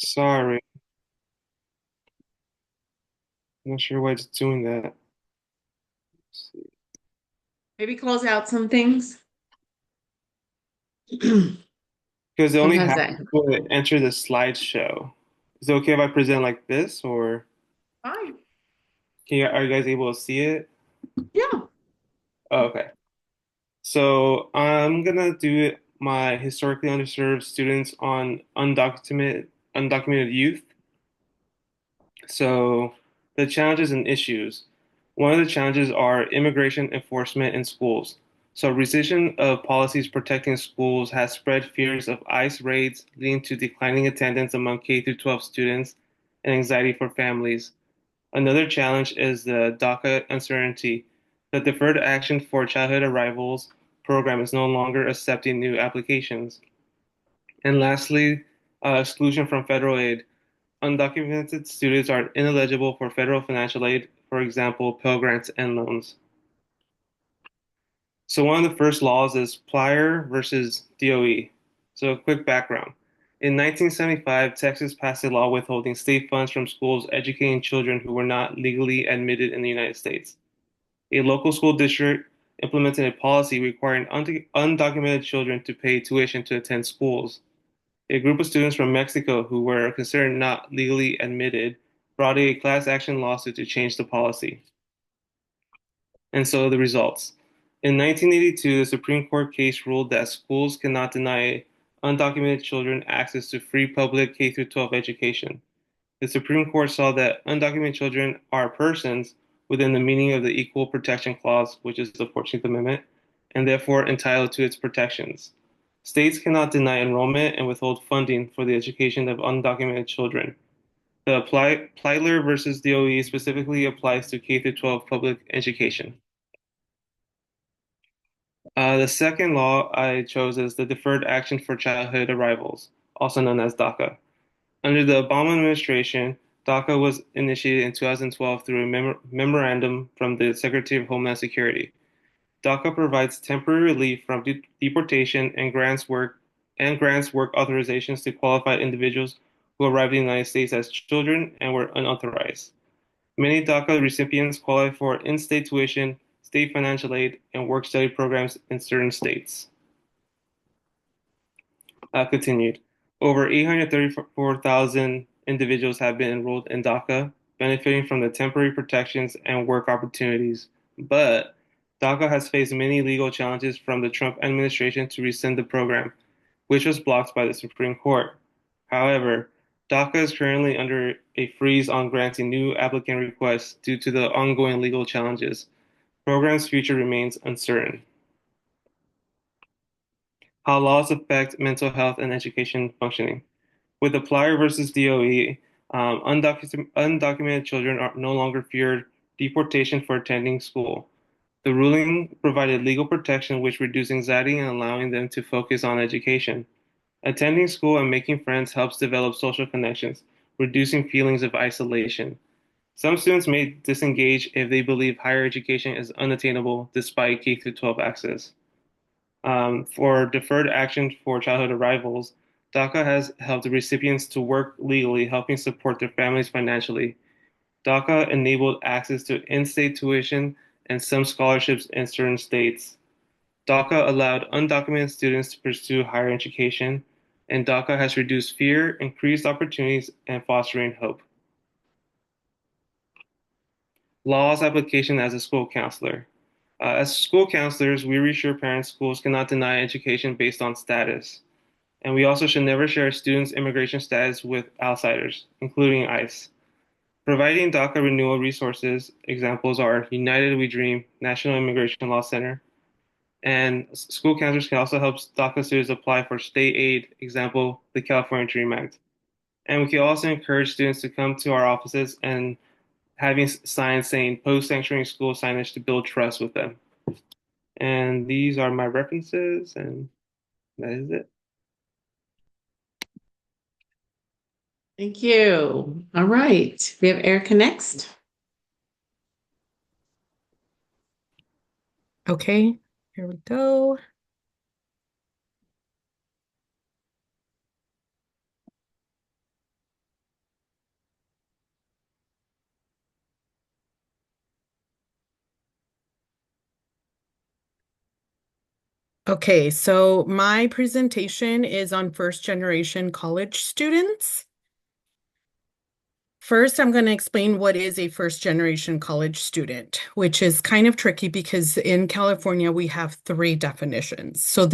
Sorry, I'm not sure why it's doing that. Maybe close out some things. Because they only Sometimes have that. to enter the slideshow. Is it okay if I present like this, or Fine. are you guys able to see it? Yeah. Oh, okay. So I'm gonna do my historically underserved students on undocumented youth. So the challenges and issues. One of the challenges are immigration enforcement in schools. So rescission of policies protecting schools has spread fears of ICE raids, leading to declining attendance among K through 12 students and anxiety for families. Another challenge is the DACA uncertainty. The Deferred Action for Childhood Arrivals program is no longer accepting new applications. And lastly, exclusion from federal aid. Undocumented students are ineligible for federal financial aid, for example, Pell Grants and loans. So one of the first laws is Plyer versus DOE. So a quick background. In 1975, Texas passed a law withholding state funds from schools educating children who were not legally admitted in the United States. A local school district implemented a policy requiring undocumented children to pay tuition to attend schools. A group of students from Mexico who were considered not legally admitted brought a class action lawsuit to change the policy. And so the results. In 1982, the Supreme Court case ruled that schools cannot deny undocumented children access to free public K through 12 education. The Supreme Court saw that undocumented children are persons within the meaning of the Equal Protection Clause, which is the 14th Amendment, and therefore entitled to its protections. States cannot deny enrollment and withhold funding for the education of undocumented children. The Plyler versus DOE specifically applies to K through 12 public education. The second law I chose is the Deferred Action for Childhood Arrivals, also known as DACA. Under the Obama administration, DACA was initiated in 2012 through a memorandum from the Secretary of Homeland Security. DACA provides temporary relief from deportation and grants work authorizations to qualified individuals who arrived in the United States as children and were unauthorized. Many DACA recipients qualify for in-state tuition, state financial aid, and work study programs in certain states. Continued. Over 834,000 individuals have been enrolled in DACA, benefiting from the temporary protections and work opportunities. But DACA has faced many legal challenges from the Trump administration to rescind the program, which was blocked by the Supreme Court. However, DACA is currently under a freeze on granting new applicant requests due to the ongoing legal challenges. Program's future remains uncertain. How laws affect mental health and education functioning. With Applier versus DOE, undocumented children are no longer feared deportation for attending school. The ruling provided legal protection which reduced anxiety and allowing them to focus on education. Attending school and making friends helps develop social connections, reducing feelings of isolation. Some students may disengage if they believe higher education is unattainable despite K through 12 access. For deferred action for childhood arrivals, DACA has helped recipients to work legally, helping support their families financially. DACA enabled access to in-state tuition and some scholarships in certain states. DACA allowed undocumented students to pursue higher education, and DACA has reduced fear, increased opportunities, and fostering hope. Laws application as a school counselor. As school counselors, we reassure parents schools cannot deny education based on status. And we also should never share students' immigration status with outsiders, including ICE. Providing DACA renewal resources, examples are United We Dream, National Immigration Law Center, and school counselors can also help DACA students apply for state aid, example, the California Dream Act. And we can also encourage students to come to our offices and having signs saying post-sanctuary school signage to build trust with them. And these are my references, and that is it. Thank you. All right. We have Erica next. Okay, here we go. Okay, so my presentation is on first generation college students. First, I'm going to explain what is a first generation college student, which is kind of tricky because in California we have three definitions. So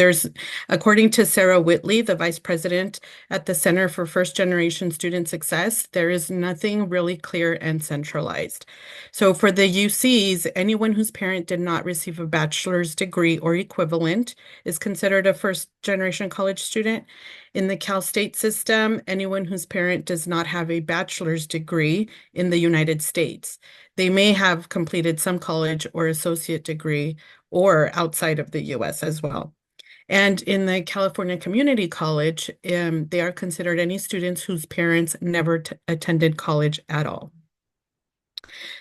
according to Sarah Whitley, the vice president at the Center for First Generation Student Success, there is nothing really clear and centralized. So for the UCs, anyone whose parent did not receive a bachelor's degree or equivalent is considered a first generation college student. In the Cal State system, anyone whose parent does not have a bachelor's degree in the United States. They may have completed some college or associate degree or outside of the US as well. And in the California Community College, they are considered any students whose parents never attended college at all.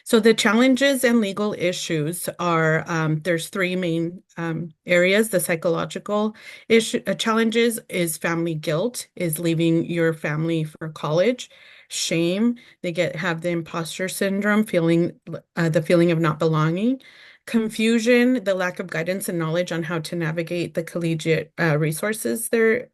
So the challenges and legal issues are there's three main areas. The psychological challenges is family guilt, is leaving your family for college. Shame, they have the imposter syndrome, the feeling of not belonging. Confusion, the lack of guidance and knowledge on how to navigate the collegiate resources they're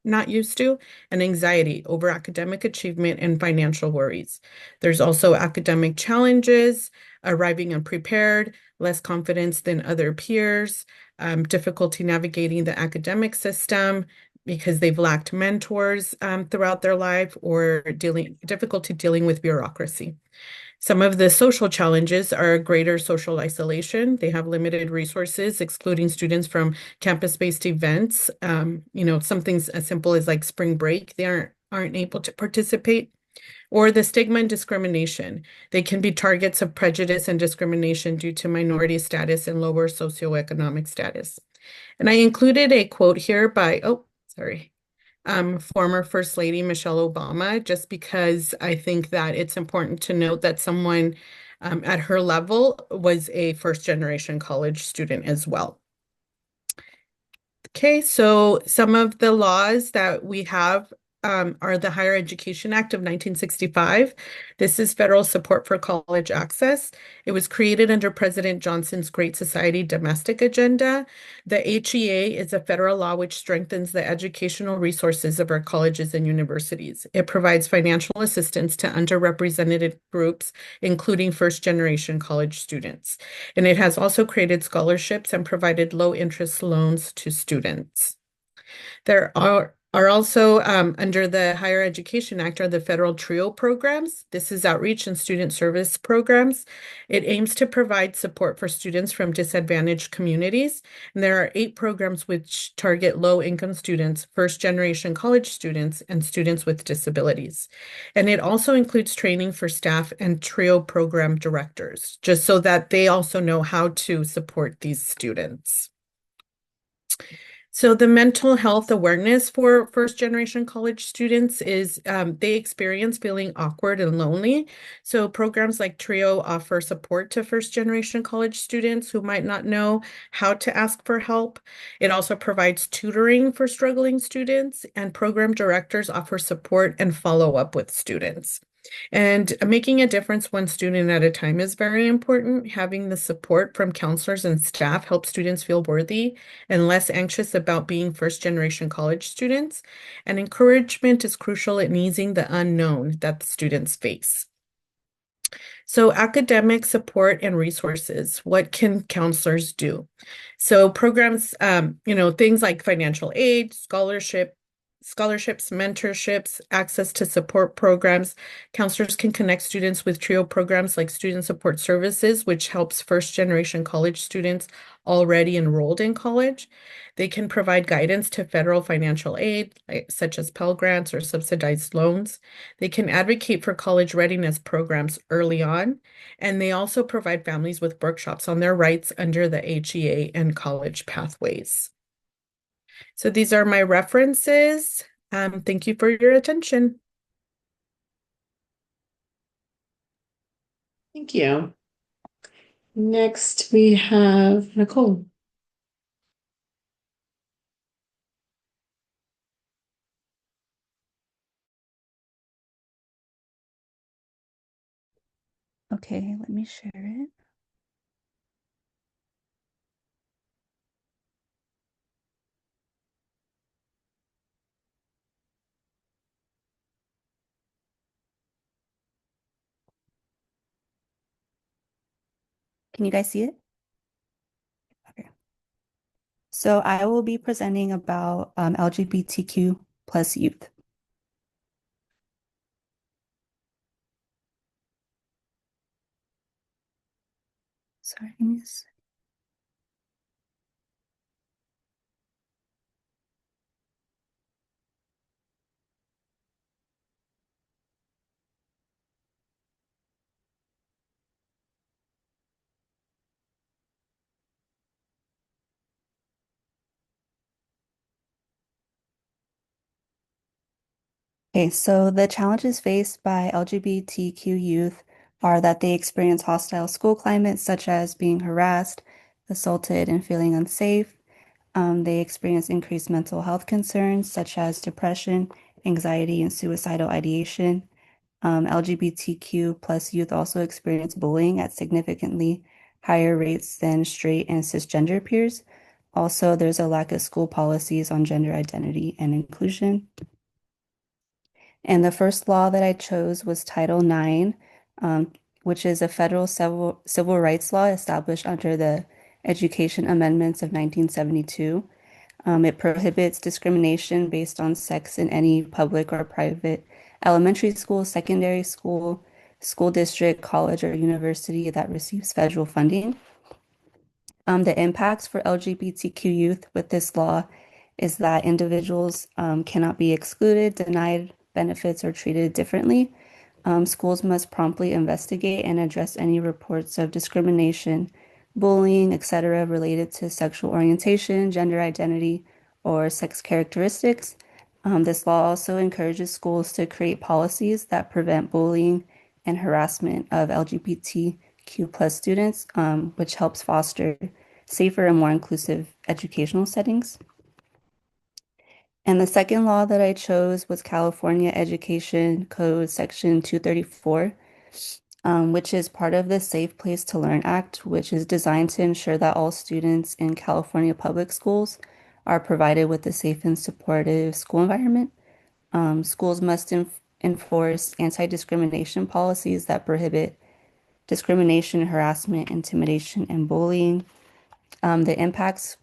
not used to, and anxiety over academic achievement and financial worries. There's also academic challenges, arriving unprepared, less confidence than other peers, difficulty navigating the academic system because they've lacked mentors throughout their life, or difficulty dealing with bureaucracy. Some of the social challenges are greater social isolation. They have limited resources, excluding students from campus-based events. Some things as simple as like spring break, they aren't able to participate. Or the stigma and discrimination. They can be targets of prejudice and discrimination due to minority status and lower socioeconomic status. And I included a quote here by, former First Lady Michelle Obama, just because I think that it's important to note that someone at her level was a first generation college student as well. Okay, so some of the laws that we have are the Higher Education Act of 1965. This is federal support for college access. It was created under President Johnson's Great Society domestic agenda. The HEA is a federal law which strengthens the educational resources of our colleges and universities. It provides financial assistance to underrepresented groups, including first-generation college students. And it has also created scholarships and provided low-interest loans to students. There are also under the Higher Education Act are the federal TRIO programs. This is outreach and student service programs. It aims to provide support for students from disadvantaged communities. And there are 8 programs which target low-income students, first-generation college students, and students with disabilities. And it also includes training for staff and TRIO program directors, just so that they also know how to support these students. So the mental health awareness for first generation college students is they experience feeling awkward and lonely. So programs like TRIO offer support to first generation college students who might not know how to ask for help. It also provides tutoring for struggling students, and program directors offer support and follow up with students. And making a difference one student at a time is very important. Having the support from counselors and staff helps students feel worthy and less anxious about being first generation college students. And encouragement is crucial in easing the unknown that the students face. So academic support and resources, what can counselors do? So programs, things like financial aid, scholarships, mentorships, access to support programs. Counselors can connect students with TRIO programs like student support services, which helps first generation college students already enrolled in college. They can provide guidance to federal financial aid, such as Pell Grants or subsidized loans. They can advocate for college readiness programs early on, and they also provide families with workshops on their rights under the HEA and college pathways. So these are my references. Thank you for your attention. Thank you. Next, we have Nicole. Okay, let me share it. Can you guys see it? Okay. So I will be presenting about LGBTQ plus youth. Sorry, miss. Okay, so the challenges faced by LGBTQ youth are that they experience hostile school climates, such as being harassed, assaulted, and feeling unsafe. They experience increased mental health concerns, such as depression, anxiety, and suicidal ideation. LGBTQ plus youth also experience bullying at significantly higher rates than straight and cisgender peers. Also, there's a lack of school policies on gender identity and inclusion. And the first law that I chose was Title IX, which is a federal civil rights law established under the Education Amendments of 1972. It prohibits discrimination based on sex in any public or private elementary school, secondary school, school district, college, or university that receives federal funding. The impacts for LGBTQ youth with this law is that individuals cannot be excluded, denied benefits, or treated differently. Schools must promptly investigate and address any reports of discrimination, bullying, etc., related to sexual orientation, gender identity, or sex characteristics. This law also encourages schools to create policies that prevent bullying and harassment of LGBTQ plus students, which helps foster safer and more inclusive educational settings. And the second law that I chose was California Education Code Section 234, which is part of the Safe Place to Learn Act, which is designed to ensure that all students in California public schools are provided with a safe and supportive school environment. Schools must enforce anti-discrimination policies that prohibit discrimination, harassment, intimidation, and bullying. The impacts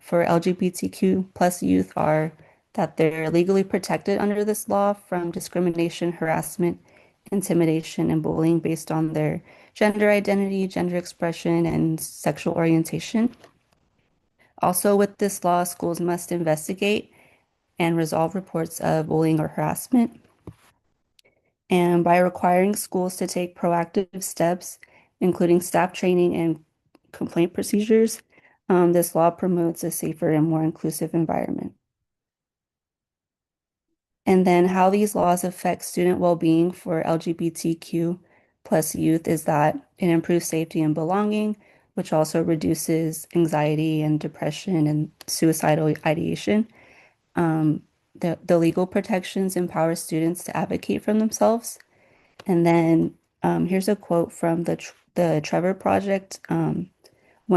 for LGBTQ plus youth are that they're legally protected under this law from discrimination, harassment, intimidation, and bullying based on their gender identity, gender expression, and sexual orientation. Also, with this law, schools must investigate and resolve reports of bullying or harassment. And by requiring schools to take proactive steps, including staff training and complaint procedures, this law promotes a safer and more inclusive environment. And then how these laws affect student well-being for LGBTQ plus youth is that it improves safety and belonging, which also reduces anxiety and depression and suicidal ideation. The legal protections empower students to advocate for themselves. And then here's a quote from the Trevor Project. When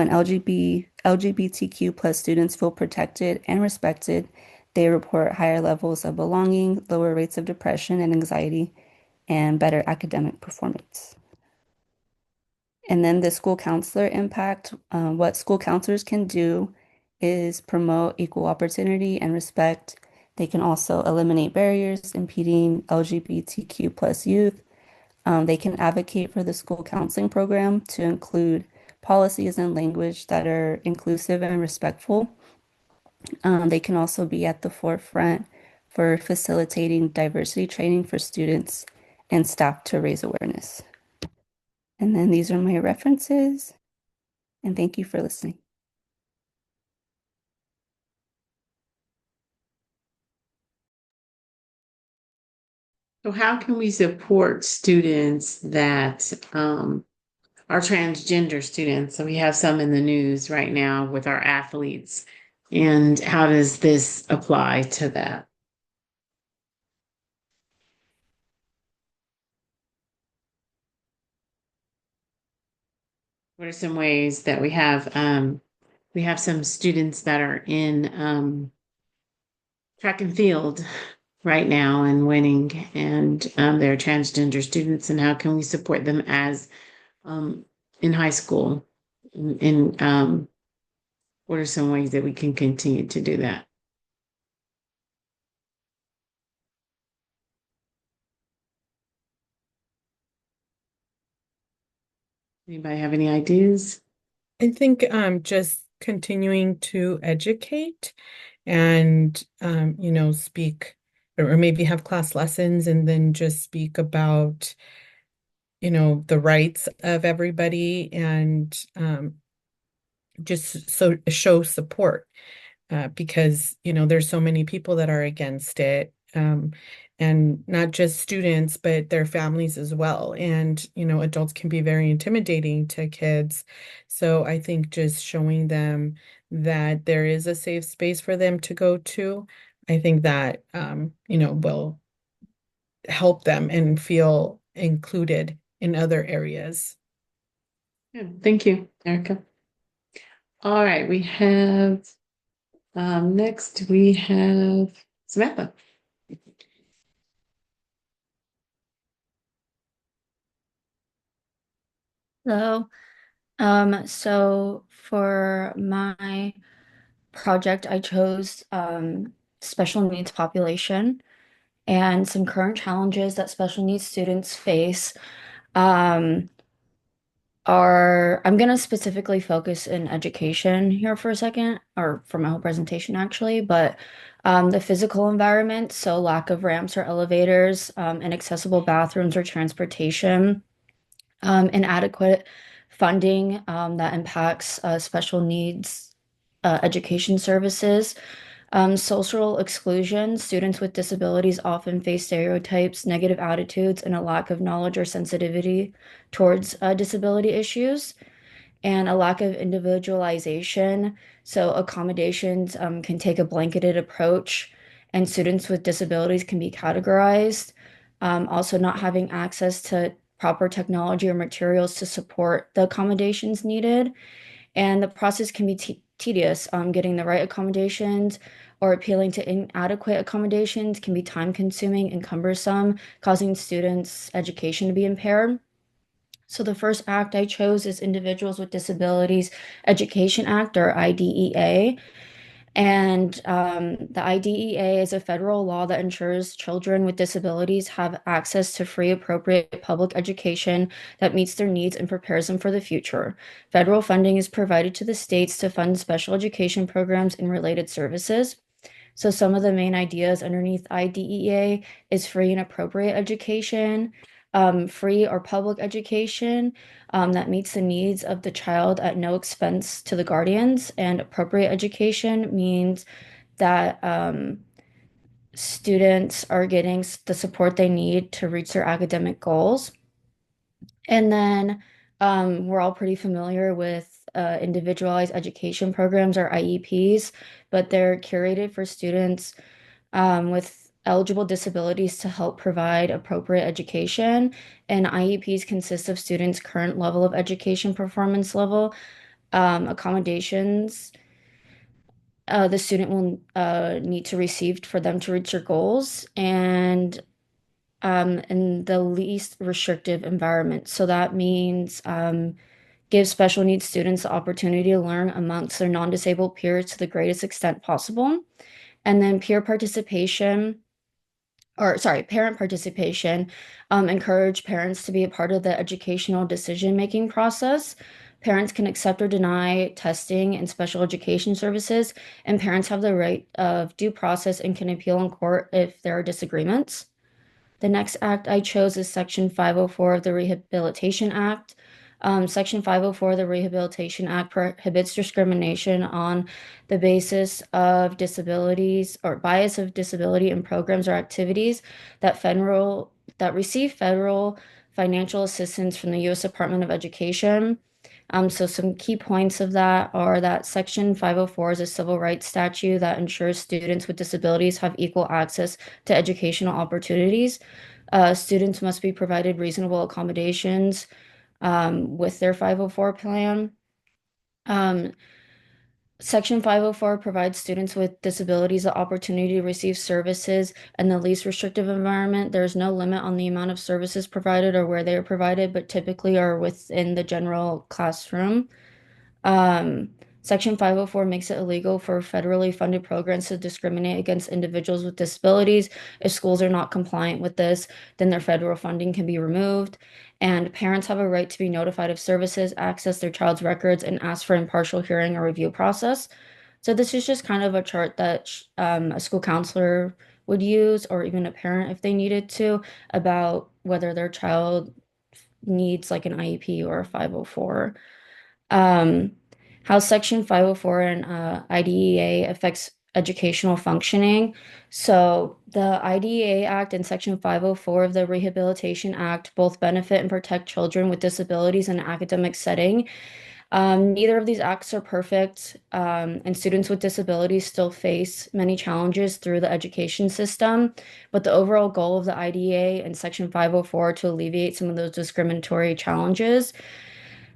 LGBTQ plus students feel protected and respected, they report higher levels of belonging, lower rates of depression and anxiety, and better academic performance. And then the school counselor impact, what school counselors can do is promote equal opportunity and respect. They can also eliminate barriers impeding LGBTQ plus youth. They can advocate for the school counseling program to include policies and language that are inclusive and respectful. They can also be at the forefront for facilitating diversity training for students and staff to raise awareness. And then these are my references, and thank you for listening. So how can we support students that are transgender students? So we have some in the news right now with our athletes. And how does this apply to that? What are some ways that we have some students that are in track and field right now and winning, and they're transgender students, and how can we support them as in high school? And what are some ways that we can continue to do that? Anybody have any ideas? I think just continuing to educate and speak or maybe have class lessons and then just speak about the rights of everybody and just so show support because there's so many people that are against it, and not just students but their families as well, and adults can be very intimidating to kids. So I think just showing them that there is a safe space for them to go to, I think that will help them and feel included in other areas. Yeah, thank you, Erica. All right, we have next we have Samantha. Hello. So for my project, I chose special needs population and some current challenges that special needs students face. Um, I'm going to specifically focus in education here for a second, or for my whole presentation actually, but the physical environment, so lack of ramps or elevators, inaccessible bathrooms or transportation, inadequate funding that impacts special needs education services. Social exclusion. Students with disabilities often face stereotypes, negative attitudes, and a lack of knowledge or sensitivity towards disability issues, and a lack of individualization. So, accommodations can take a blanketed approach, and students with disabilities can be categorized. Also, not having access to proper technology or materials to support the accommodations needed. And the process can be tedious. Getting the right accommodations or appealing to inadequate accommodations can be time consuming and cumbersome, causing students' education to be impaired. So the first act I chose is Individuals with Disabilities Education Act, or IDEA. And the IDEA is a federal law that ensures children with disabilities have access to free, appropriate public education that meets their needs and prepares them for the future. Federal funding is provided to the states to fund special education programs and related services. So some of the main ideas underneath IDEA is free and appropriate education, free or public education that meets the needs of the child at no expense to the guardians. And appropriate education means that students are getting the support they need to reach their academic goals. And then we're all pretty familiar with individualized education programs, or IEPs, but they're curated for students with eligible disabilities to help provide appropriate education. And IEPs consist of students' current level of education performance level, accommodations the student will need to receive for them to reach their goals, and in the least restrictive environment. So that means give special needs students the opportunity to learn amongst their non-disabled peers to the greatest extent possible. And then peer participation, or sorry, parent participation, encourage parents to be a part of the educational decision-making process. Parents can accept or deny testing and special education services, and parents have the right of due process and can appeal in court if there are disagreements. The next act I chose is Section 504 of the Rehabilitation Act. Section 504 of the Rehabilitation Act prohibits discrimination on the basis of disabilities or bias of disability in programs or activities that receive federal financial assistance from the U.S. Department of Education. So some key points of that are that Section 504 is a civil rights statute that ensures students with disabilities have equal access to educational opportunities. Students must be provided reasonable accommodations with their 504 plan. Um, Section 504 provides students with disabilities the opportunity to receive services in the least restrictive environment. There's no limit on the amount of services provided or where they are provided, but typically are within the general classroom. Um, Section 504 makes it illegal for federally funded programs to discriminate against individuals with disabilities. If schools are not compliant with this, then their federal funding can be removed. And parents have a right to be notified of services, access their child's records, and ask for impartial hearing or review process. So this is just kind of a chart that a school counselor would use, or even a parent if they needed to, about whether their child needs like an IEP or a 504. Um, how Section 504 and IDEA affects educational functioning. So the IDEA Act and Section 504 of the Rehabilitation Act both benefit and protect children with disabilities in an academic setting. Neither of these acts are perfect, and students with disabilities still face many challenges through the education system. But the overall goal of the IDEA and Section 504 to alleviate some of those discriminatory challenges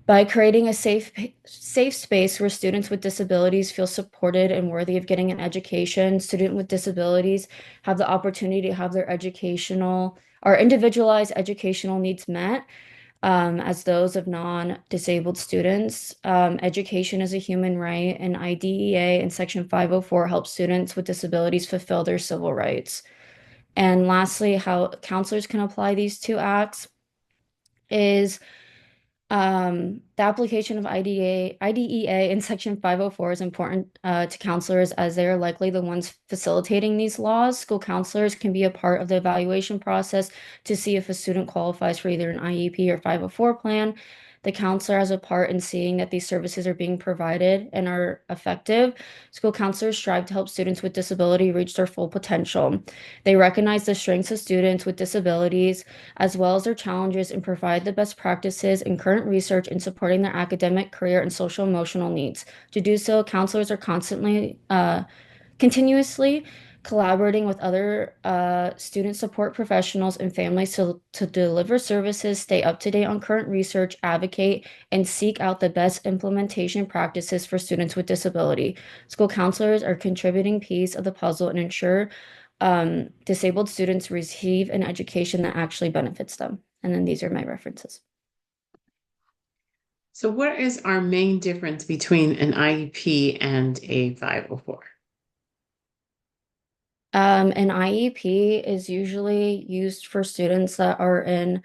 by creating a safe space where students with disabilities feel supported and worthy of getting an education. Students with disabilities have the opportunity to have their educational or individualized educational needs met, as those of non-disabled students. Education is a human right, and IDEA and Section 504 help students with disabilities fulfill their civil rights. And lastly, how counselors can apply these two acts is the application of IDEA in Section 504 is important to counselors as they are likely the ones facilitating these laws. School counselors can be a part of the evaluation process to see if a student qualifies for either an IEP or 504 plan. The counselor has a part in seeing that these services are being provided and are effective. School counselors strive to help students with disability reach their full potential. They recognize the strengths of students with disabilities as well as their challenges, and provide the best practices and current research in supporting their academic, career, and social emotional needs. To do so, counselors are continuously collaborating with other student support professionals and families to deliver services, stay up to date on current research, advocate, and seek out the best implementation practices for students with disability. School counselors are contributing piece of the puzzle and ensure disabled students receive an education that actually benefits them. And then these are my references. So what is our main difference between an IEP and a 504? An IEP is usually used for students that are in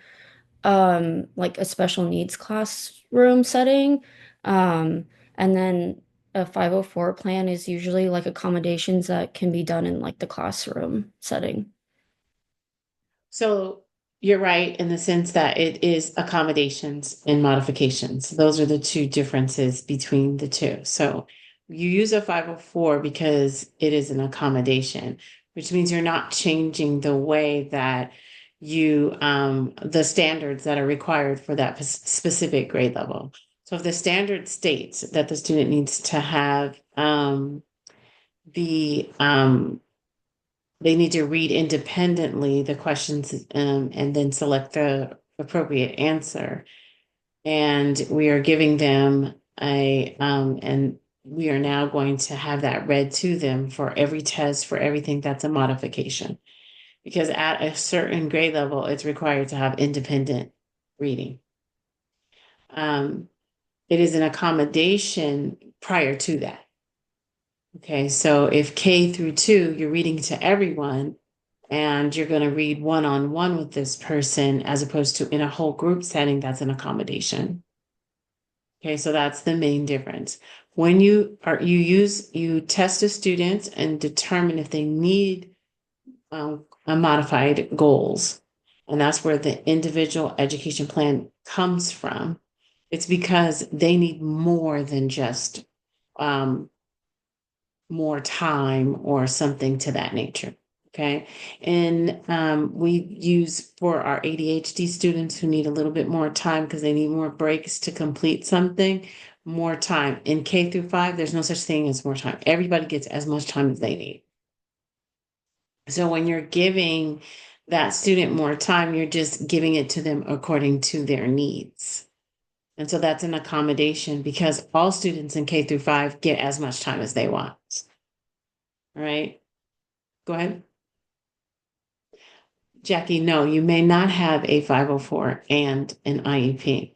like a special needs classroom setting. Um, and then a 504 plan is usually like accommodations that can be done in like the classroom setting. So you're right in the sense that it is accommodations and modifications. Those are the two differences between the two. So you use a 504 because it is an accommodation, which means you're not changing the way that the standards that are required for that specific grade level. So if the standard states that the student needs to have the they need to read independently the questions and then select the appropriate answer. And we are giving them and we are now going to have that read to them for every test, for everything that's a modification. Because at a certain grade level, it's required to have independent reading. It is an accommodation prior to that. Okay, so if K through 2, you're reading to everyone, and you're going to read one-on-one with this person as opposed to in a whole group setting, that's an accommodation. Okay, so that's the main difference. When you test a student and determine if they need a modified goals, and that's where the individual education plan comes from. It's because they need more than just more time or something to that nature. Okay. And we use for our ADHD students who need a little bit more time because they need more breaks to complete something, more time. In K through 5, there's no such thing as more time. Everybody gets as much time as they need. So when you're giving that student more time, you're just giving it to them according to their needs. And so that's an accommodation because all students in K through 5 get as much time as they want. All right. Go ahead. Jackie, no, you may not have a 504 and an IEP.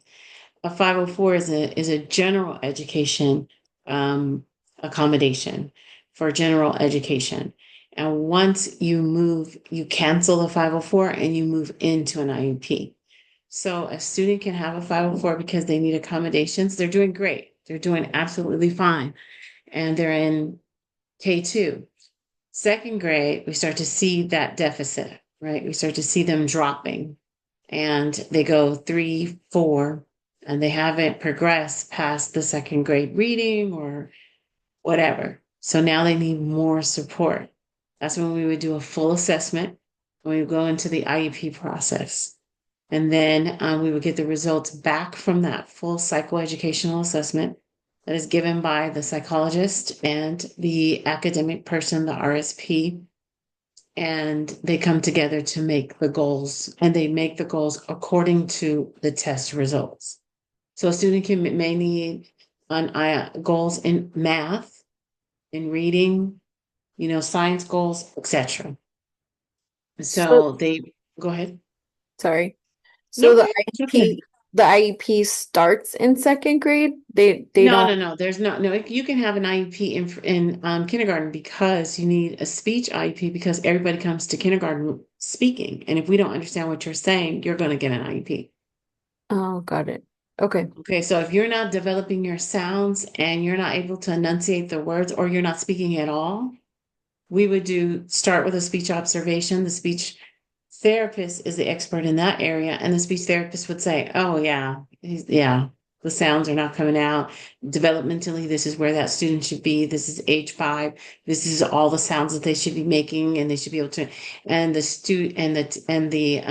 a 504 is a general education accommodation for general education. And once you cancel the 504 and you move into an IEP. So a student can have a 504 because they need accommodations. They're doing great. They're doing absolutely fine. And they're in K2. Second grade, we start to see that deficit, right? We start to see them dropping, and they go 3, 4, and they haven't progressed past the second grade reading or whatever. So now they need more support. That's when we would do a full assessment, when we would go into the IEP process. And then we would get the results back from that full psychoeducational assessment that is given by the psychologist and the academic person, the RSP. And they come together to make the goals, and they make the goals according to the test results. So a student may need goals in math, in reading, science goals, etc. So, So they go ahead. sorry. No, So the it's okay. IEP starts in second grade. They No, don't. no. There's no. You can have an IEP in kindergarten because you need a speech IEP because everybody comes to kindergarten speaking, and if we don't understand what you're saying, you're going to get an IEP. Oh, got it. Okay. Okay, so if you're not developing your sounds and you're not able to enunciate the words or you're not speaking at all, we would start with a speech observation. The speech therapist is the expert in that area, and the speech therapist would say, "Oh yeah, yeah, the sounds are not coming out. Developmentally, this is where that student should be. This is age 5. This is all the sounds that they should be making, and they should be able to." And the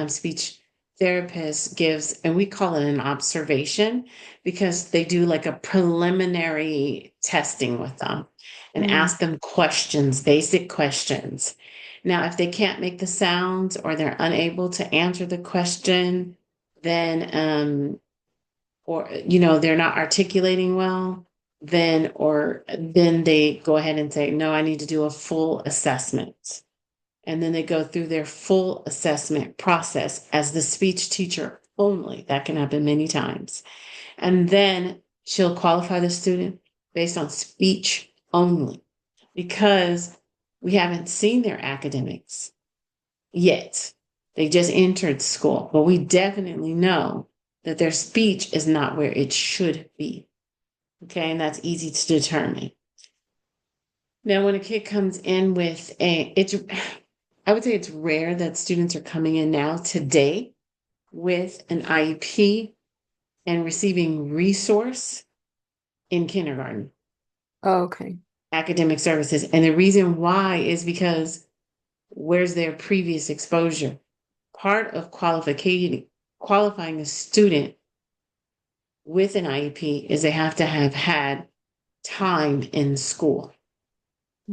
speech therapist gives, and we call it an observation because they do like a preliminary testing with them and ask them questions, basic questions. Now, if they can't make the sounds or they're unable to answer the question, then or they're not articulating well, then they go ahead and say, "No, I need to do a full assessment." And then they go through their full assessment process as the speech teacher only. That can happen many times. And then she'll qualify the student based on speech only because we haven't seen their academics yet. They just entered school, but we definitely know that their speech is not where it should be. Okay, and that's easy to determine. Now, when a kid comes in with I would say it's rare that students are coming in now today with an IEP and receiving resource in kindergarten. Oh, okay. Academic services. And the reason why is because where's their previous exposure? Part of qualifying a student with an IEP is they have to have had time in school.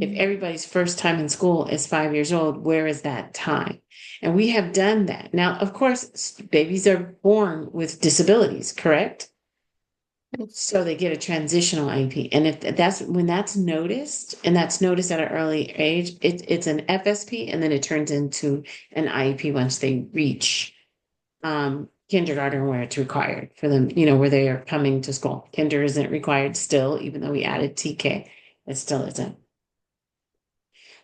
If everybody's first time in school is 5 years old, where is that time? And we have done that. Now, of course, babies are born with disabilities, correct? So they get a transitional IEP. And if that's noticed, and that's noticed at an early age, it's an FSP, and then it turns into an IEP once they reach kindergarten where it's required for them, where they are coming to school. Kinder isn't required still, even though we added TK, it still isn't.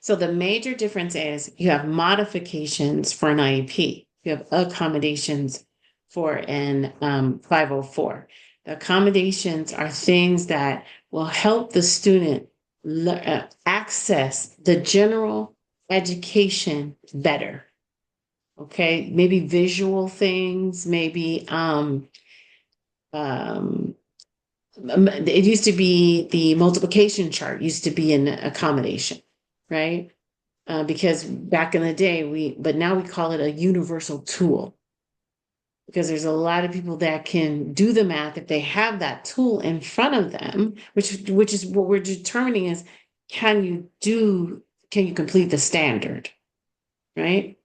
So the major difference is you have modifications for an IEP. You have accommodations for an 504. The accommodations are things that will help the student access the general education better. Okay, maybe visual things, maybe it used to be the multiplication chart used to be an accommodation, right? Because back in the day, but now we call it a universal tool because there's a lot of people that can do the math if they have that tool in front of them, which is what we're determining is can you complete the standard, right?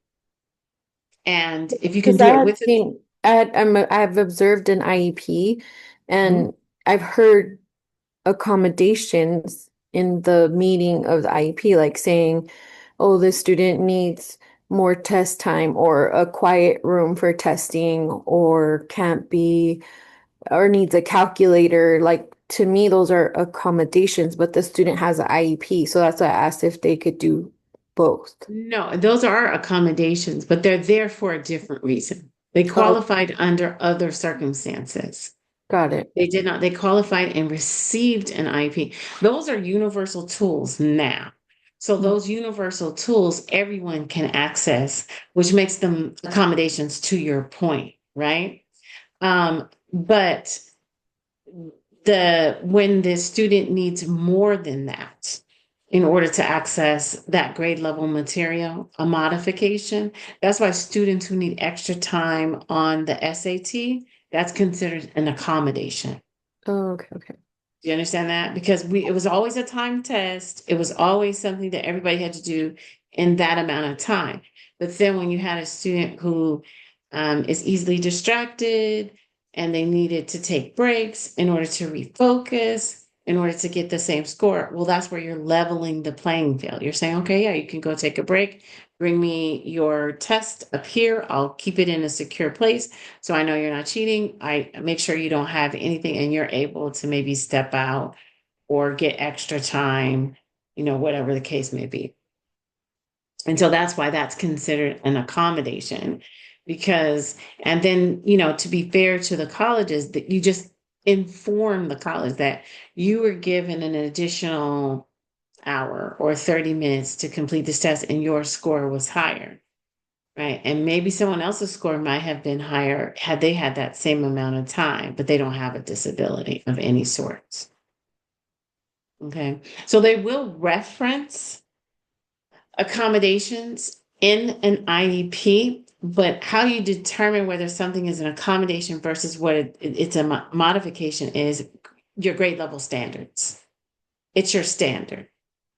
And if you can Because do it with it, I've observed an IEP, and I've heard accommodations in the meeting of the IEP, like saying, "Oh, the student needs more test time or a quiet room for testing or can't be or needs a calculator. Like to me, those are accommodations, but the student has an IEP. So that's why I asked if they could do both. No, those are accommodations, but they're there for a different reason. They Oh, qualified under other circumstances. got it. They did not, they qualified and received an IEP. Those are universal tools now. So those universal tools everyone can access, which makes them accommodations to your point, right? But when the student needs more than that in order to access that grade level material, a modification, that's why students who need extra time on the SAT, that's considered an accommodation. Oh, okay, okay. Do you understand that? Because it was always a time test. It was always something that everybody had to do in that amount of time. But then when you had a student who is easily distracted and they needed to take breaks in order to refocus, in order to get the same score, well, that's where you're leveling the playing field. You're saying, okay, yeah, you can go take a break. Bring me your test up here. I'll keep it in a secure place. So I know you're not cheating. I make sure you don't have anything and you're able to maybe step out or get extra time, whatever the case may be. And so that's why that's considered an accommodation and then, to be fair to the colleges, that you just inform the college that you were given an additional hour or 30 minutes to complete this test and your score was higher. Right. And maybe someone else's score might have been higher had they had that same amount of time, but they don't have a disability of any sorts. Okay. So they will reference accommodations in an IEP, but how you determine whether something is an accommodation versus what it's a modification is your grade level standards. It's your standard.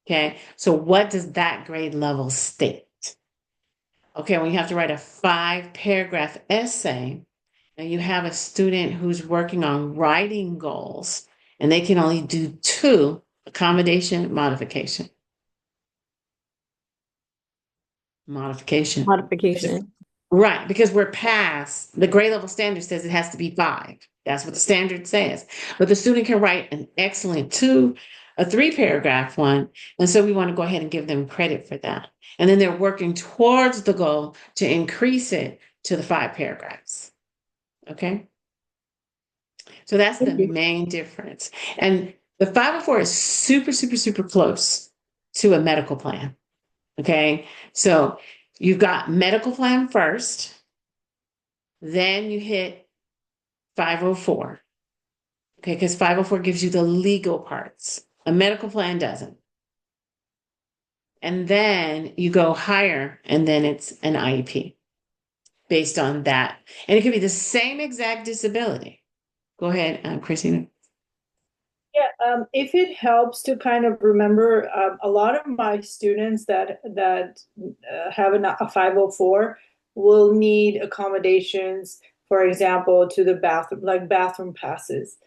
Okay. So what does that grade level state? Okay, when you have to write a 5-paragraph essay and you have a student who's working on writing goals and they can only do 2, accommodation, modification. Modification. Modification. Right, because we're past the grade level standard says it has to be 5. That's what the standard says. But the student can write an excellent 2, a 3-paragraph one. And so we want to go ahead and give them credit for that. And then they're working towards the goal to increase it to the 5 paragraphs. Okay. So that's the Thank you. main difference. And the 504 is super, super, super close to a medical plan. Okay. So you've got medical plan first, then you hit 504. Okay. Because 504 gives you the legal parts, a medical plan doesn't. And then you go higher, and then it's an IEP based on that. And it could be the same exact disability. Go ahead, Christina. Yeah, if it helps to kind of remember, a lot of my students that have a 504 will need accommodations, for example, to the bathroom, like bathroom passes.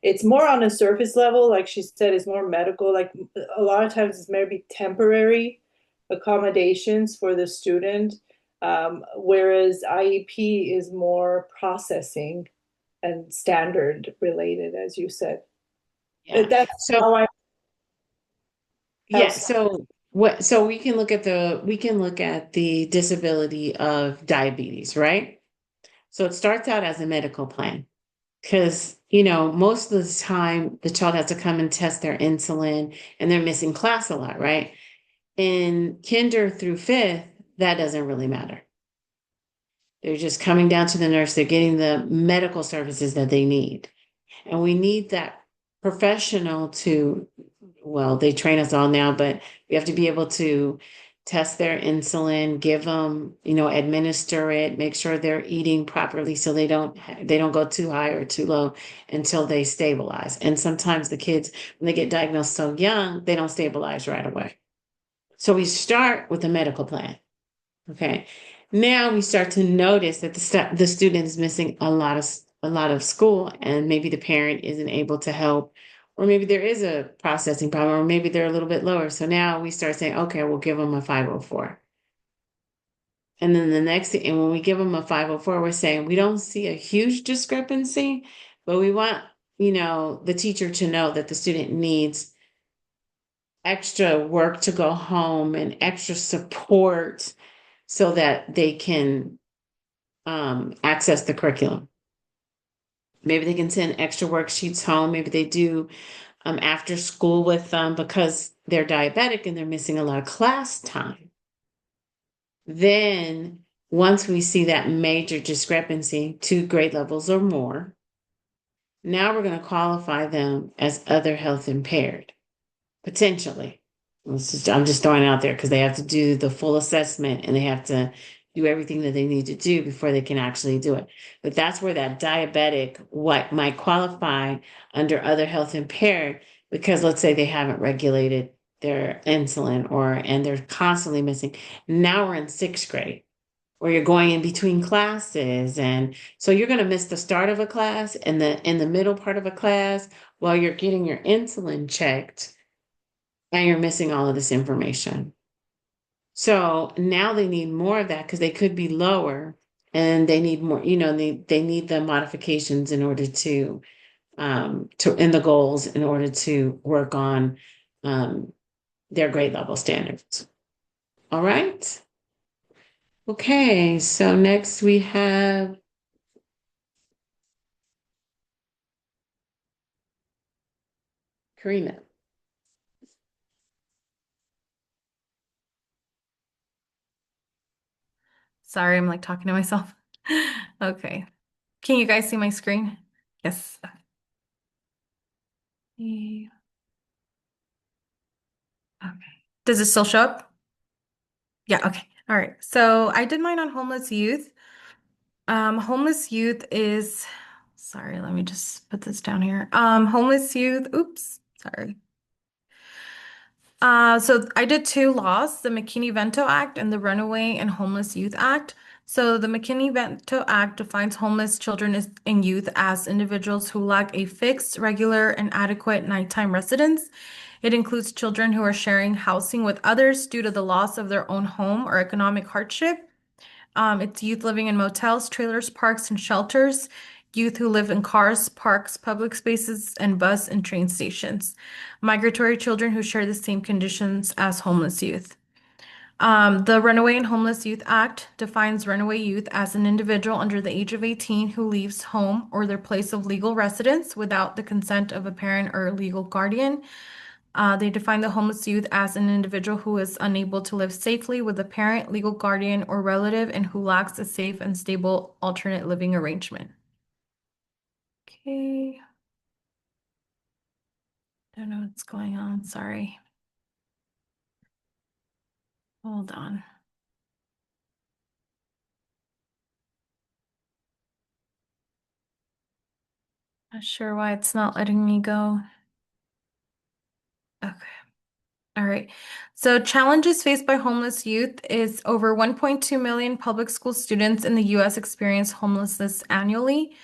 It's more on a surface level, like she said, it's more medical. Like a lot of times, it's maybe temporary accommodations for the student, whereas IEP is more processing and standard related, as you said. Yeah. That's So how I yeah, else. so we can look at the disability of diabetes, right? So it starts out as a medical plan because, most of the time the child has to come and test their insulin and they're missing class a lot, right? In kinder through 5th, that doesn't really matter. They're just coming down to the nurse, they're getting the medical services that they need. And we need that professional well, they train us all now, but we have to be able to test their insulin, give them, administer it, make sure they're eating properly so they don't go too high or too low until they stabilize. And sometimes the kids, when they get diagnosed so young, they don't stabilize right away. So we start with a medical plan. Okay. Now we start to notice that the student is missing a lot of school, and maybe the parent isn't able to help, or maybe there is a processing problem, or maybe they're a little bit lower. So now we start saying, okay, we'll give them a 504. And then the next thing, and when we give them a 504, we're saying we don't see a huge discrepancy, But we want, the teacher to know that the student needs extra work to go home and extra support so that they can access the curriculum. Maybe they can send extra worksheets home. Maybe they do after school with them because they're diabetic and they're missing a lot of class time. Then, once we see that major discrepancy, 2 grade levels or more, now we're going to qualify them as other health impaired, potentially. I'm just throwing it out there because they have to do the full assessment and they have to do everything that they need to do before they can actually do it. But that's where that diabetic, what might qualify under other health impaired, because let's say they haven't regulated their insulin and they're constantly missing. Now we're in 6th grade where you're going in between classes. And so you're going to miss the start of a class and in the middle part of a class while you're getting your insulin checked and you're missing all of this information. So now they need more of that because they could be lower and they need more, they need the modifications in order to in the goals in order to work on their grade level standards. All right. Okay, so next we have Karina. Sorry, I'm like talking to myself. Okay. Can you guys see my screen? Yes. Okay. Okay. Does it still show up? Yeah, okay. All right. So I did mine on homeless youth. Homeless youth is, sorry, let me just put this down here. Homeless youth, oops, sorry. So I did 2 laws, the McKinney-Vento Act and the Runaway and Homeless Youth Act. So the McKinney-Vento Act defines homeless children and youth as individuals who lack a fixed, regular, and adequate nighttime residence. It includes children who are sharing housing with others due to the loss of their own home or economic hardship. It's youth living in motels, trailers, parks, and shelters, youth who live in cars, parks, public spaces, and bus and train stations, migratory children who share the same conditions as homeless youth. The Runaway and Homeless Youth Act defines runaway youth as an individual under the age of 18 who leaves home or their place of legal residence without the consent of a parent or legal guardian. They define the homeless youth as an individual who is unable to live safely with a parent, legal guardian, or relative and who lacks a safe and stable alternate living arrangement. Okay. Don't know what's going on. Sorry. Hold on. Not sure why it's not letting me go. Okay. All right. So challenges faced by homeless youth is over 1.2 million public school students in the U.S. experience homelessness annually.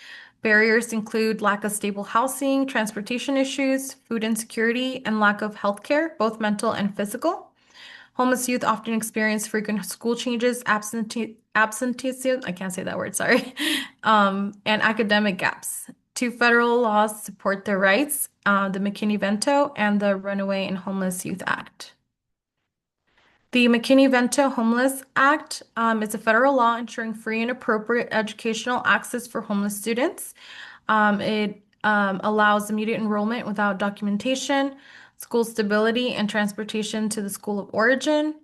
Barriers include lack of stable housing, transportation issues, food insecurity, and lack of health care, both mental and physical. Homeless youth often experience frequent school changes, absenteeism, I can't say that word, sorry, and academic gaps. 2 federal laws support their rights, the McKinney-Vento and the Runaway and Homeless Youth Act. The McKinney-Vento Homeless Act is a federal law ensuring free and appropriate educational access for homeless students. It allows immediate enrollment without documentation, school stability and transportation to the school of origin,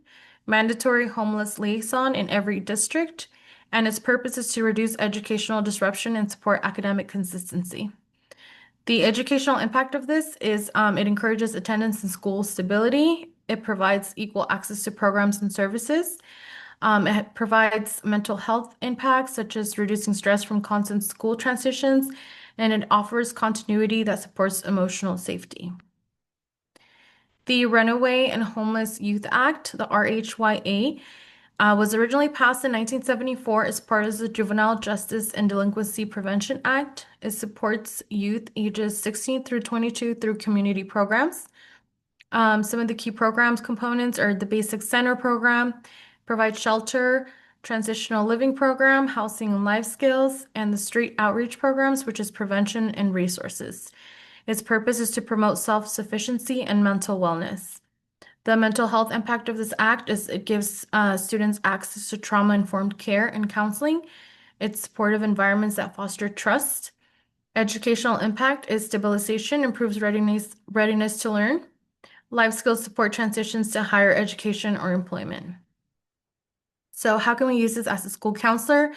mandatory homeless liaison in every district, and its purpose is to reduce educational disruption and support academic consistency. The educational impact of this is it encourages attendance and school stability. It provides equal access to programs and services. It provides mental health impacts such as reducing stress from constant school transitions, and it offers continuity that supports emotional safety. The Runaway and Homeless Youth Act, the RHYA, was originally passed in 1974 as part of the Juvenile Justice and Delinquency Prevention Act. It supports youth ages 16 through 22 through community programs. Some of the key programs components are the Basic Center program, provides shelter, transitional living program, housing and life skills, and the street outreach programs, which is prevention and resources. Its purpose is to promote self-sufficiency and mental wellness. The mental health impact of this act is it gives students access to trauma-informed care and counseling. It's supportive environments that foster trust. Educational impact is stabilization, improves readiness to learn. Life skills support transitions to higher education or employment. So how can we use this as a school counselor?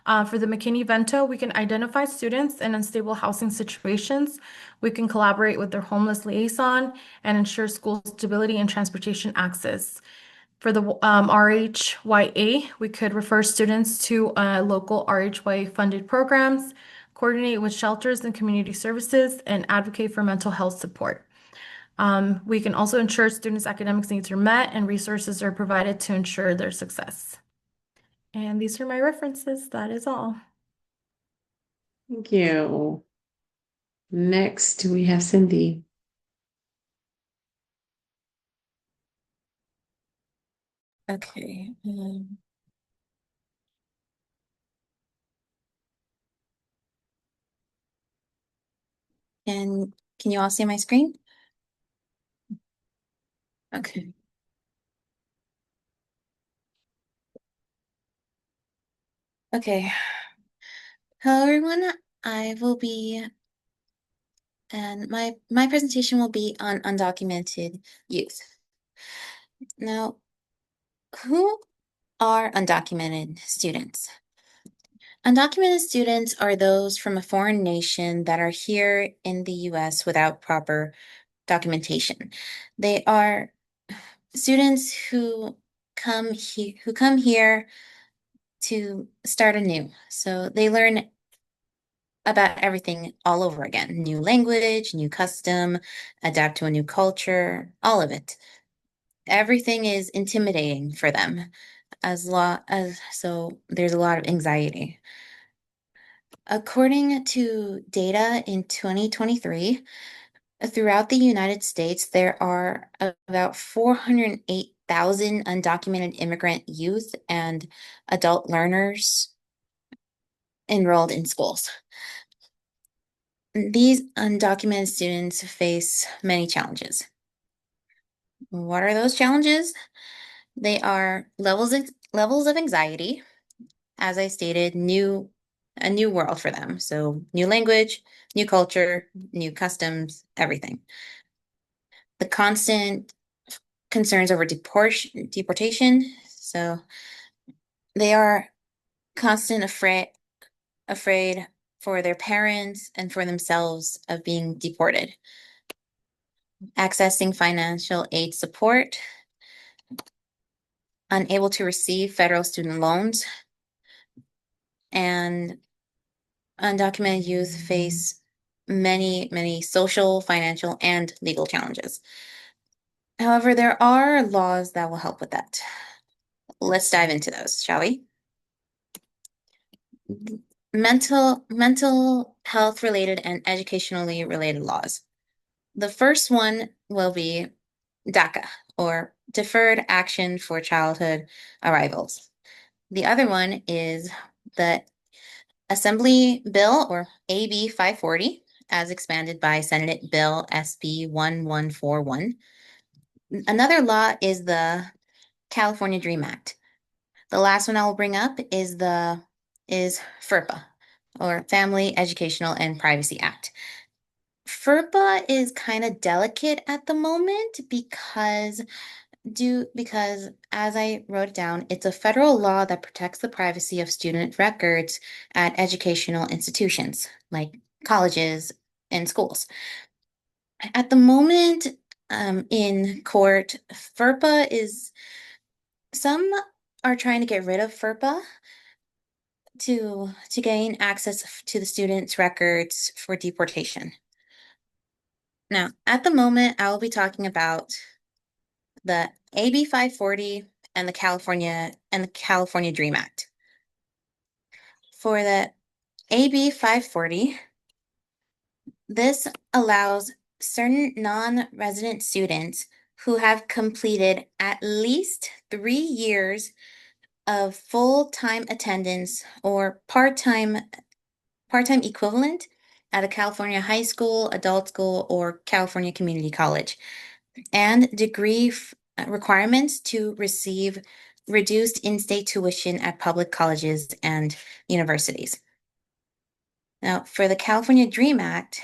For the McKinney-Vento, we can identify students in unstable housing situations. We can collaborate with their homeless liaison and ensure school stability and transportation access. For the RHYA, we could refer students to local RHYA-funded programs, coordinate with shelters and community services, and advocate for mental health support. We can also ensure students' academic needs are met and resources are provided to ensure their success. And these are my references. That is all. Thank you. Next, we have Cindy. Okay. And can you all see my screen? Okay. Okay. Hello, everyone. I will be, and my presentation will be on undocumented youth. Now, who are undocumented students? Undocumented students are those from a foreign nation that are here in the US without proper documentation. They are students who come here to start anew. So they learn about everything all over again. New language, new custom, adapt to a new culture, all of it. Everything is intimidating for them so there's a lot of anxiety. According to data in 2023, throughout the United States, there are about 408,000 undocumented immigrant youth and adult learners enrolled in schools. These undocumented students face many challenges. What are those challenges? They are levels of anxiety, as I stated, a new world for them. So new language, new culture, new customs, everything. The constant concerns over deportation. So they are constant afraid for their parents and for themselves of being deported. Accessing financial aid support, unable to receive federal student loans, and undocumented youth face many, many social, financial, and legal challenges. However, there are laws that will help with that. Let's dive into those, shall we? Mental health related and educationally related laws. The first one will be DACA, or Deferred Action for Childhood Arrivals. The other one is the Assembly Bill, or AB 540, as expanded by Senate Bill SB 1141. Another law is the California Dream Act. The last one I will bring up is FERPA, or Family Educational and Privacy Act. FERPA is kind of delicate at the moment because as I wrote it down, it's a federal law that protects the privacy of student records at educational institutions like colleges and schools. At the moment, in court, some are trying to get rid of FERPA to gain access to the students' records for deportation. Now, at the moment, I will be talking about the AB 540 and the California Dream Act. For the AB 540, this allows certain non-resident students who have completed at least 3 years of full-time attendance or part-time equivalent at a California high school, adult school, or California community college, and degree requirements to receive reduced in-state tuition at public colleges and universities. Now, for the California Dream Act,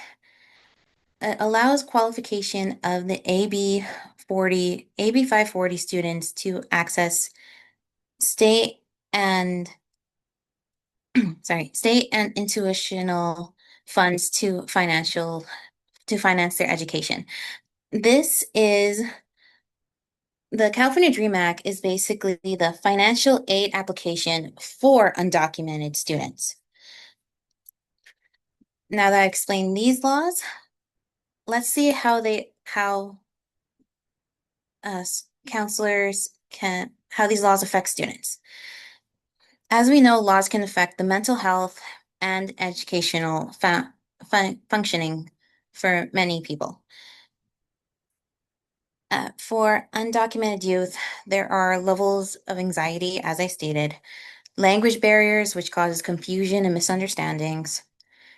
it allows qualification of the AB 540 students to access state and state and institutional funds to finance their education. The California Dream Act is basically the financial aid application for undocumented students. Now that I explained these laws, let's see how counselors how these laws affect students. As we know, laws can affect the mental health and educational functioning for many people. For undocumented youth, there are levels of anxiety, as I stated, language barriers, which causes confusion and misunderstandings,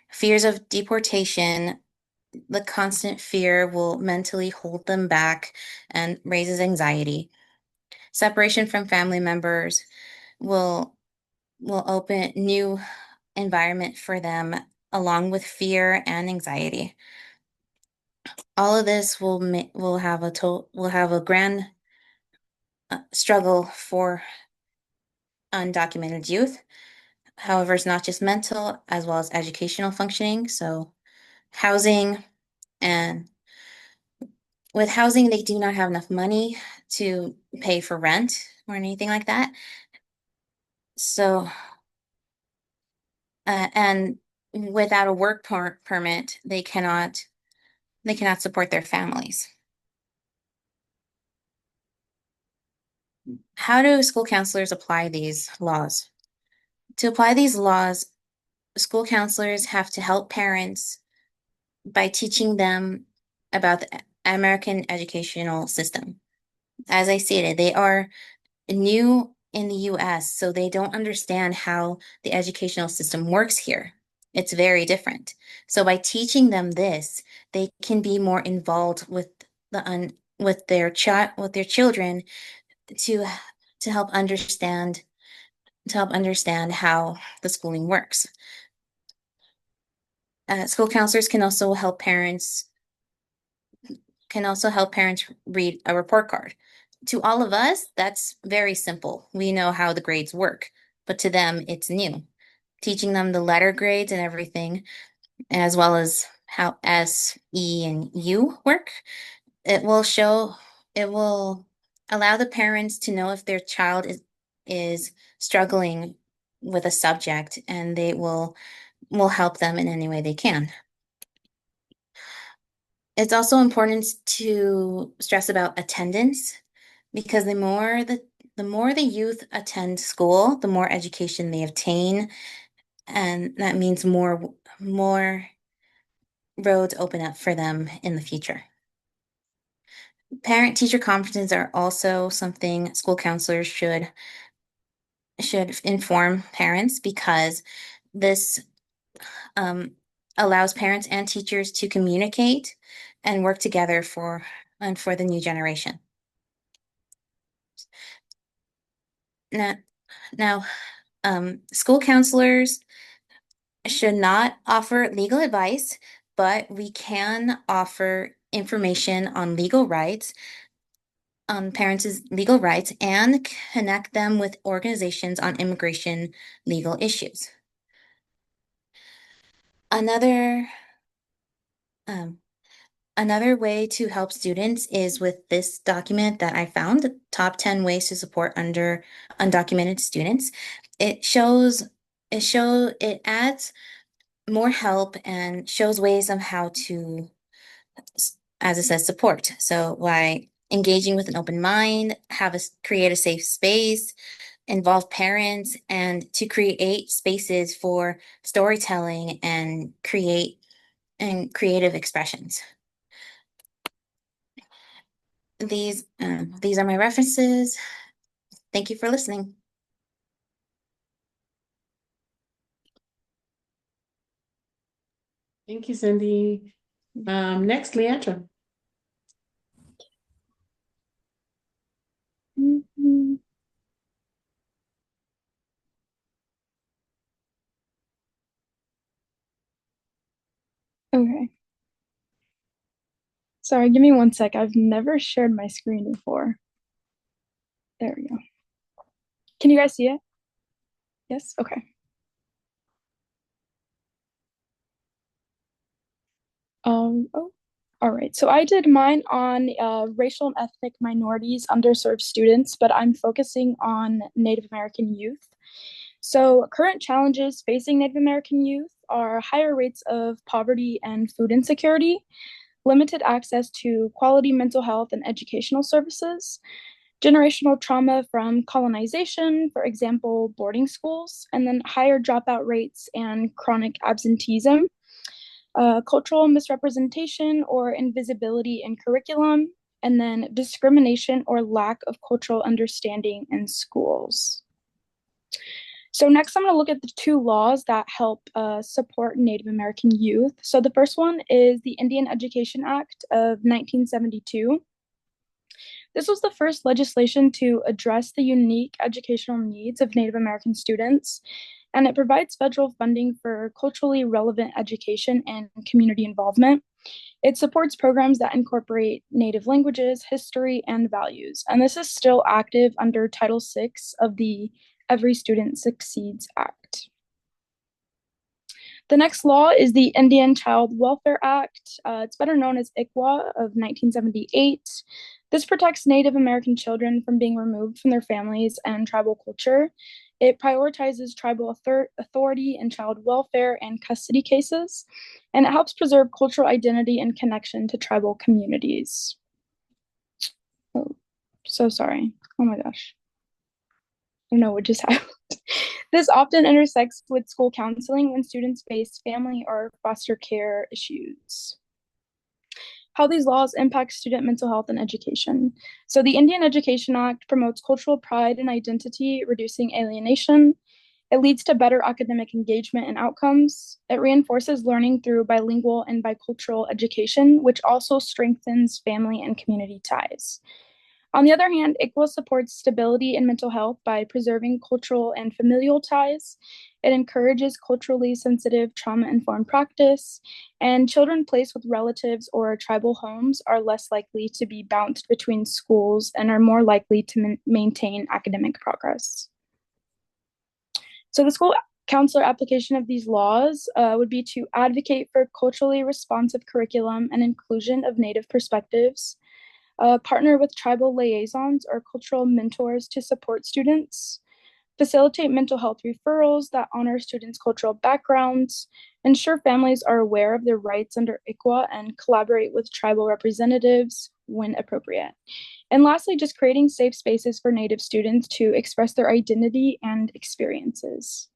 fears of deportation. The constant fear will mentally hold them back and raises anxiety. Separation from family members will open new environment for them, along with fear and anxiety. All of this will have a grand struggle for undocumented youth. However, it's not just mental as well as educational functioning. So housing, and with housing, they do not have enough money to pay for rent or anything like that. So, and without a work permit, they cannot support their families. How do school counselors apply these laws? To apply these laws, school counselors have to help parents by teaching them about the American educational system. As I stated, they are new in the US, so they don't understand how the educational system works here. It's very different. So by teaching them this, they can be more involved with their children to help understand how the schooling works. School counselors can also help parents read a report card. To all of us, that's very simple. We know how the grades work, but to them, it's new. Teaching them the letter grades and everything, as well as how S, E, and U work, it will allow the parents to know if their child is struggling with a subject, and they will help them in any way they can. It's also important to stress about attendance, because the more the youth attend school, the more education they obtain, and that means more roads open up for them in the future. Parent-teacher conferences are also something school counselors should inform parents, because this allows parents and teachers to communicate and work together for the new generation. Now, school counselors should not offer legal advice, but we can offer information on legal rights, on parents' legal rights, and connect them with organizations on immigration legal issues. Another way to help students is with this document that I found, the top 10 ways to support undocumented students. It adds more help and shows ways of how to, as it says, support. So by engaging with an open mind, create a safe space, involve parents, and to create spaces for storytelling and creative expressions. These are my references. Thank you for listening. Thank you, Cindy. Next, Leandra. Mhm. Okay. Sorry, give me one sec. I've never shared my screen before. There we go. Can you guys see it? Yes? Okay. Oh, all right. So I did mine on racial and ethnic minorities, underserved students, but I'm focusing on Native American youth. So current challenges facing Native American youth are higher rates of poverty and food insecurity, limited access to quality mental health and educational services, generational trauma from colonization, for example, boarding schools, and then higher dropout rates and chronic absenteeism, cultural misrepresentation or invisibility in curriculum, and then discrimination or lack of cultural understanding in schools. So next, I'm going to look at the two laws that help support Native American youth. So the first one is the Indian Education Act of 1972. This was the first legislation to address the unique educational needs of Native American students, and it provides federal funding for culturally relevant education and community involvement. It supports programs that incorporate Native languages, history, and values, and this is still active under Title VI of the Every Student Succeeds Act. The next law is the Indian Child Welfare Act. It's better known as ICWA of 1978. This protects Native American children from being removed from their families and tribal culture. It prioritizes tribal authority in child welfare and custody cases, and it helps preserve cultural identity and connection to tribal communities. Oh, so sorry. Oh my gosh. I don't know what just happened. This often intersects with school counseling when students face family or foster care issues. How these laws impact student mental health and education. So the Indian Education Act promotes cultural pride and identity, reducing alienation. It leads to better academic engagement and outcomes. It reinforces learning through bilingual and bicultural education, which also strengthens family and community ties. On the other hand, ICWA supports stability in mental health by preserving cultural and familial ties. It encourages culturally sensitive, trauma-informed practice, and children placed with relatives or tribal homes are less likely to be bounced between schools and are more likely to maintain academic progress. So the school counselor application of these laws would be to advocate for culturally responsive curriculum and inclusion of Native perspectives, partner with tribal liaisons or cultural mentors to support students, facilitate mental health referrals that honor students' cultural backgrounds, ensure families are aware of their rights under ICWA, and collaborate with tribal representatives when appropriate. And lastly, just creating safe spaces for Native students to express their identity and experiences.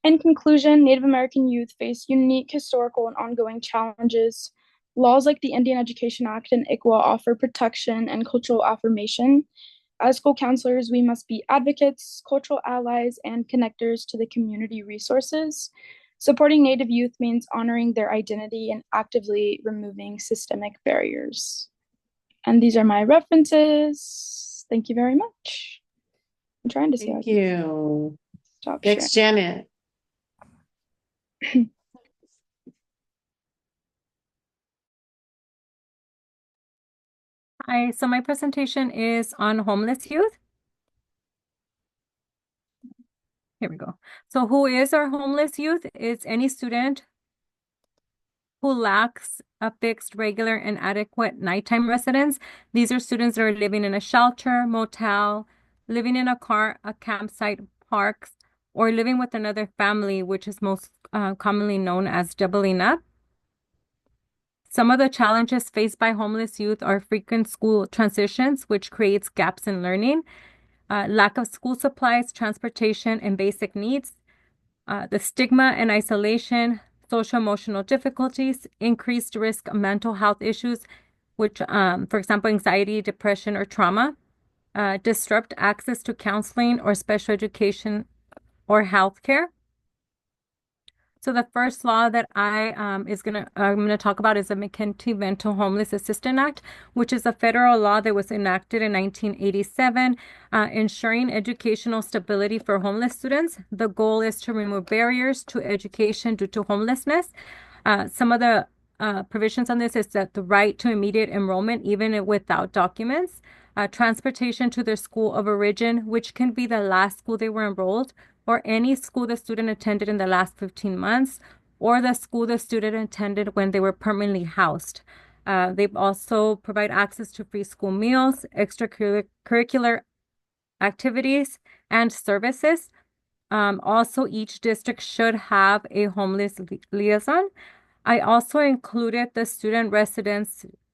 In conclusion, Native American youth face unique historical and ongoing challenges. Laws like the Indian Education Act and ICWA offer protection and cultural affirmation. As school counselors, we must be advocates, cultural allies, and connectors to the community resources. Supporting Native youth means honoring their identity and actively removing systemic barriers. And these are my references. Thank you very much. I'm trying to see how Thank you. stop sharing. Next, Janet. Hi, so my presentation is on homeless youth. Here we go. So who is our homeless youth? It's any student who lacks a fixed, regular, and adequate nighttime residence. These are students that are living in a shelter, motel, living in a car, a campsite, parks, or living with another family, which is most commonly known as doubling up. Some of the challenges faced by homeless youth are frequent school transitions, which creates gaps in learning, lack of school supplies, transportation, and basic needs, the stigma and isolation, social emotional difficulties, increased risk of mental health issues, which, for example, anxiety, depression, or trauma, disrupt access to counseling or special education or healthcare. So the first law that I'm gonna talk about is the McKenty-Vento Homeless Assistance Act, which is a federal law that was enacted in 1987, ensuring educational stability for homeless students. The goal is to remove barriers to education due to homelessness. Some of the provisions on this is that the right to immediate enrollment, even without documents, transportation to their school of origin, which can be the last school they were enrolled, or any school the student attended in the last 15 months, or the school the student attended when they were permanently housed. They also provide access to free school meals, extracurricular activities, and services. Also, each district should have a homeless liaison. I also included the student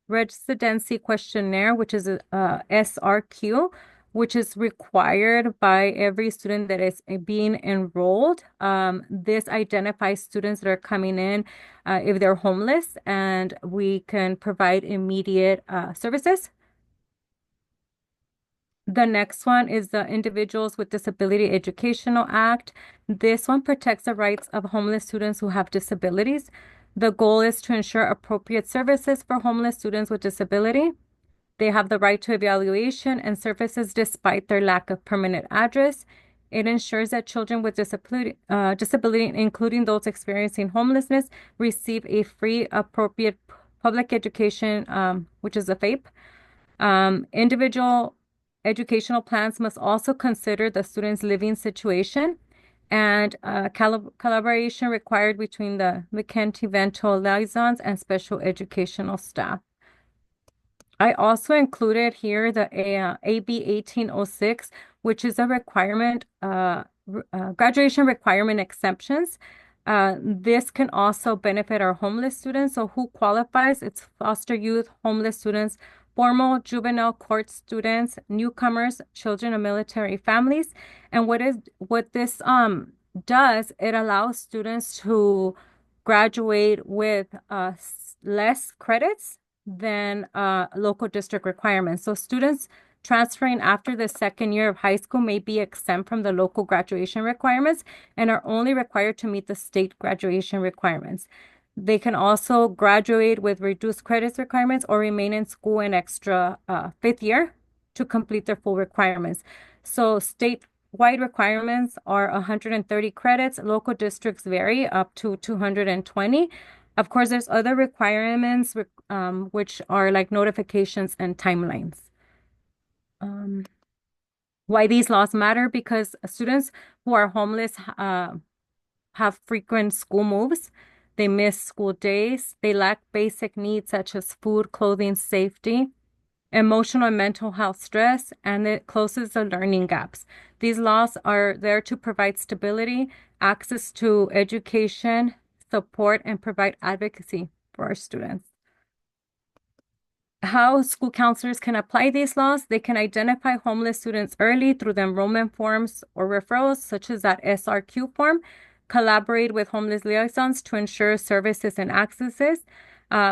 residency questionnaire, which is a SRQ, which is required by every student that is being enrolled. This identifies students that are coming in if they're homeless, and we can provide immediate services. The next one is the Individuals with Disability Educational Act. This one protects the rights of homeless students who have disabilities. The goal is to ensure appropriate services for homeless students with disability. They have the right to evaluation and services despite their lack of permanent address. It ensures that children with disability, including those experiencing homelessness, receive a free, appropriate public education, which is a FAPE. Individual educational plans must also consider the student's living situation, and collaboration required between the McKenty-Vento liaisons and special educational staff. I also included here the AB 1806, which is a requirement, graduation requirement exemptions. This can also benefit our homeless students. So who qualifies? It's foster youth, homeless students, formal juvenile court students, newcomers, children of military families. And what this does, it allows students to graduate with less credits than local district requirements. So students transferring after the second year of high school may be exempt from the local graduation requirements and are only required to meet the state graduation requirements. They can also graduate with reduced credits requirements or remain in school an extra fifth year to complete their full requirements. So statewide requirements are 130 credits. Local districts vary up to 220. Of course, there's other requirements, which are like notifications and timelines. Why these laws matter? Because students who are homeless have frequent school moves. They miss school days. They lack basic needs such as food, clothing, safety, emotional and mental health stress, and it closes the learning gaps. These laws are there to provide stability, access to education, support, and provide advocacy for our students. How school counselors can apply these laws: they can identify homeless students early through the enrollment forms or referrals, such as that SRQ form, collaborate with homeless liaisons to ensure services and accesses,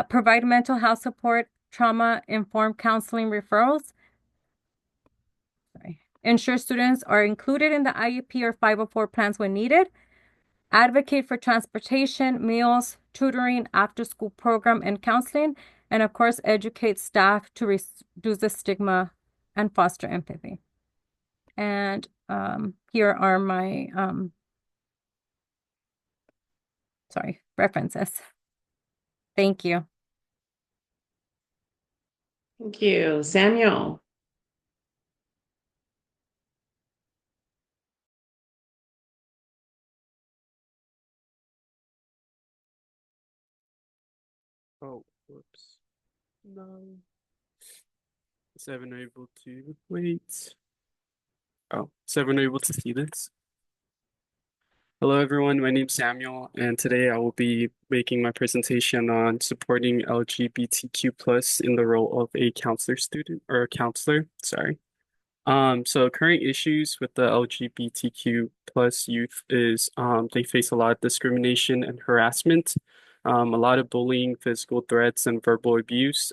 provide mental health support, trauma-informed counseling referrals, ensure students are included in the IEP or 504 plans when needed, advocate for transportation, meals, tutoring, after-school program, and counseling, and of course, educate staff to reduce the stigma and foster empathy. And here are my references. Thank you. Thank you. Samuel. Oh, whoops. No. Is everyone able to wait? Oh, is everyone able to see this? Hello, everyone. My name's Samuel, and today I will be making my presentation on supporting LGBTQ plus in the role of a counselor. Sorry. So current issues with the LGBTQ plus youth is they face a lot of discrimination and harassment, a lot of bullying, physical threats, and verbal abuse.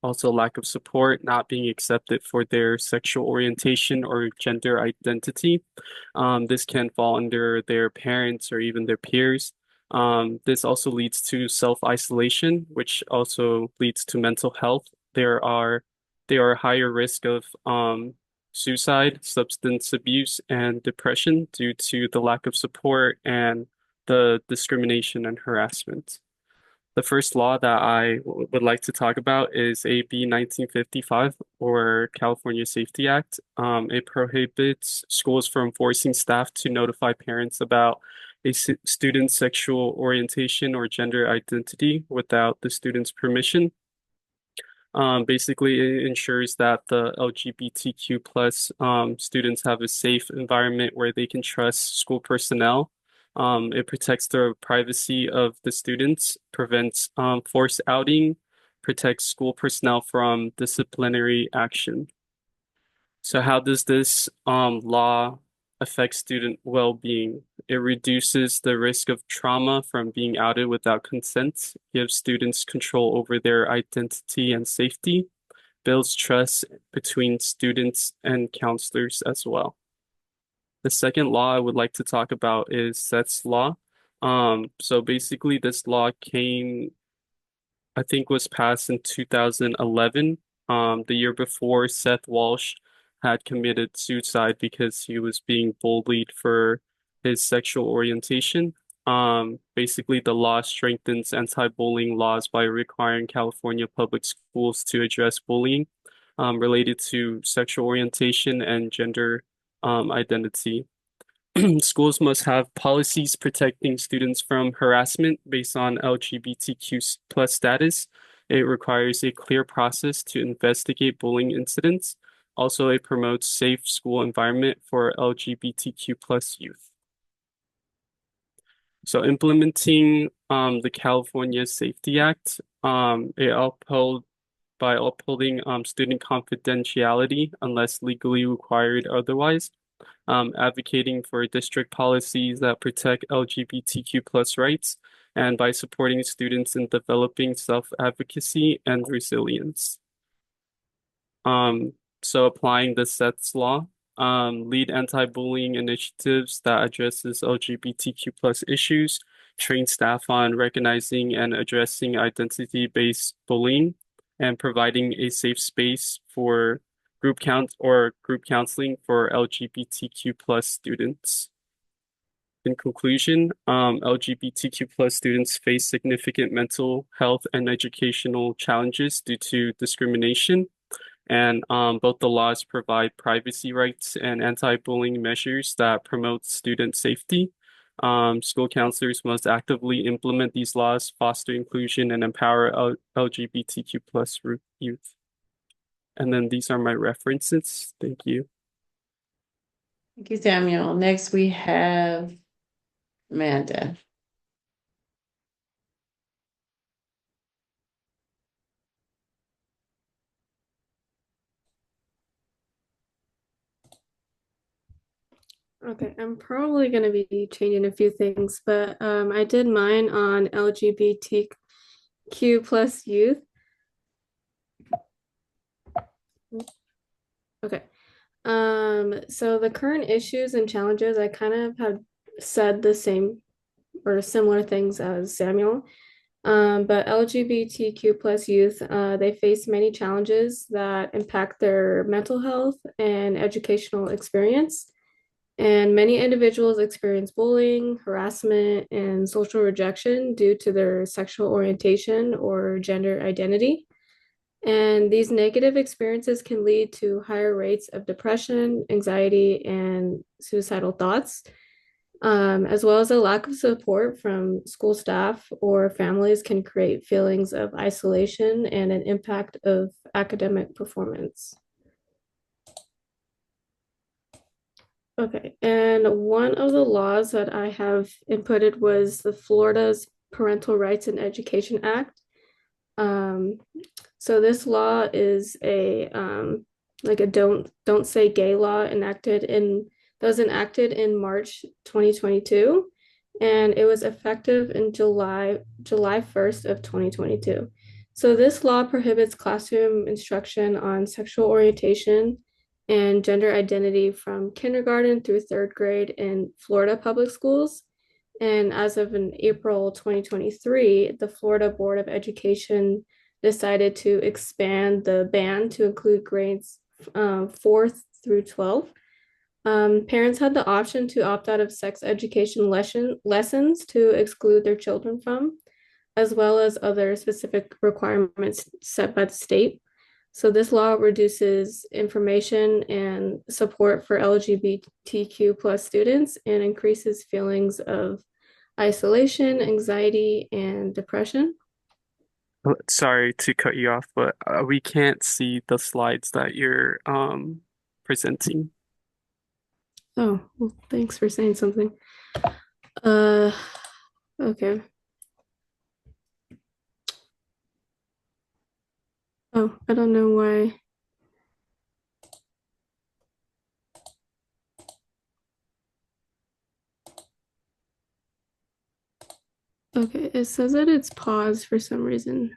Also lack of support, not being accepted for their sexual orientation or gender identity. This can fall under their parents or even their peers. This also leads to self-isolation, which also leads to mental health. They are higher risk of suicide, substance abuse, and depression due to the lack of support and the discrimination and harassment. The first law that would like to talk about is AB 1955, or California Safety Act. It prohibits schools from forcing staff to notify parents about a student's sexual orientation or gender identity without the student's permission. Basically, it ensures that the LGBTQ plus students have a safe environment where they can trust school personnel. It protects the privacy of the students, prevents forced outing, protects school personnel from disciplinary action. So how does this law affect student well-being? It reduces the risk of trauma from being outed without consent, gives students control over their identity and safety, builds trust between students and counselors as well. The second law I would like to talk about is Seth's law. So basically this law I think was passed in 2011, the year before Seth Walsh had committed suicide because he was being bullied for his sexual orientation. Basically, the law strengthens anti-bullying laws by requiring California public schools to address bullying related to sexual orientation and gender identity. Schools must have policies protecting students from harassment based on LGBTQ plus status. It requires a clear process to investigate bullying incidents. Also, it promotes safe school environment for LGBTQ plus youth. So implementing the California Safety Act, by upholding student confidentiality unless legally required otherwise, advocating for district policies that protect LGBTQ plus rights, and by supporting students in developing self-advocacy and resilience. So applying the Seth's law, lead anti-bullying initiatives that addresses LGBTQ plus issues, train staff on recognizing and addressing identity-based bullying, and providing a safe space for group counseling for LGBTQ plus students. In conclusion, LGBTQ plus students face significant mental health and educational challenges due to discrimination. And both the laws provide privacy rights and anti-bullying measures that promote student safety. School counselors must actively implement these laws, foster inclusion, and empower LGBTQ plus youth. And then these are my references. Thank you. Thank you, Samuel. Next, we have Amanda. Okay, I'm probably going to be changing a few things, but I did mine on LGBTQ plus youth. Okay. So the current issues and challenges, I kind of have said the same or similar things as Samuel. But LGBTQ plus youth, they face many challenges that impact their mental health and educational experience. And many individuals experience bullying, harassment, and social rejection due to their sexual orientation or gender identity. And these negative experiences can lead to higher rates of depression, anxiety, and suicidal thoughts, as well as a lack of support from school staff or families can create feelings of isolation and an impact of academic performance. Okay, and one of the laws that I have inputted was the Florida's Parental Rights and Education Act. So this law is a like a don't say gay law enacted in March 2022, and it was effective in July 1st of 2022. So this law prohibits classroom instruction on sexual orientation and gender identity from kindergarten through third grade in Florida public schools. And as of in April 2023, the Florida Board of Education decided to expand the ban to include grades 4th through 12. Parents had the option to opt out of sex education lessons to exclude their children from, as well as other specific requirements set by the state. So this law reduces information and support for LGBTQ plus students and increases feelings of isolation, anxiety, and depression. Sorry to cut you off, but we can't see the slides that you're presenting. Oh, well, thanks for saying something. Uh, okay. Oh, I don't know why. Okay, it says that it's paused for some reason.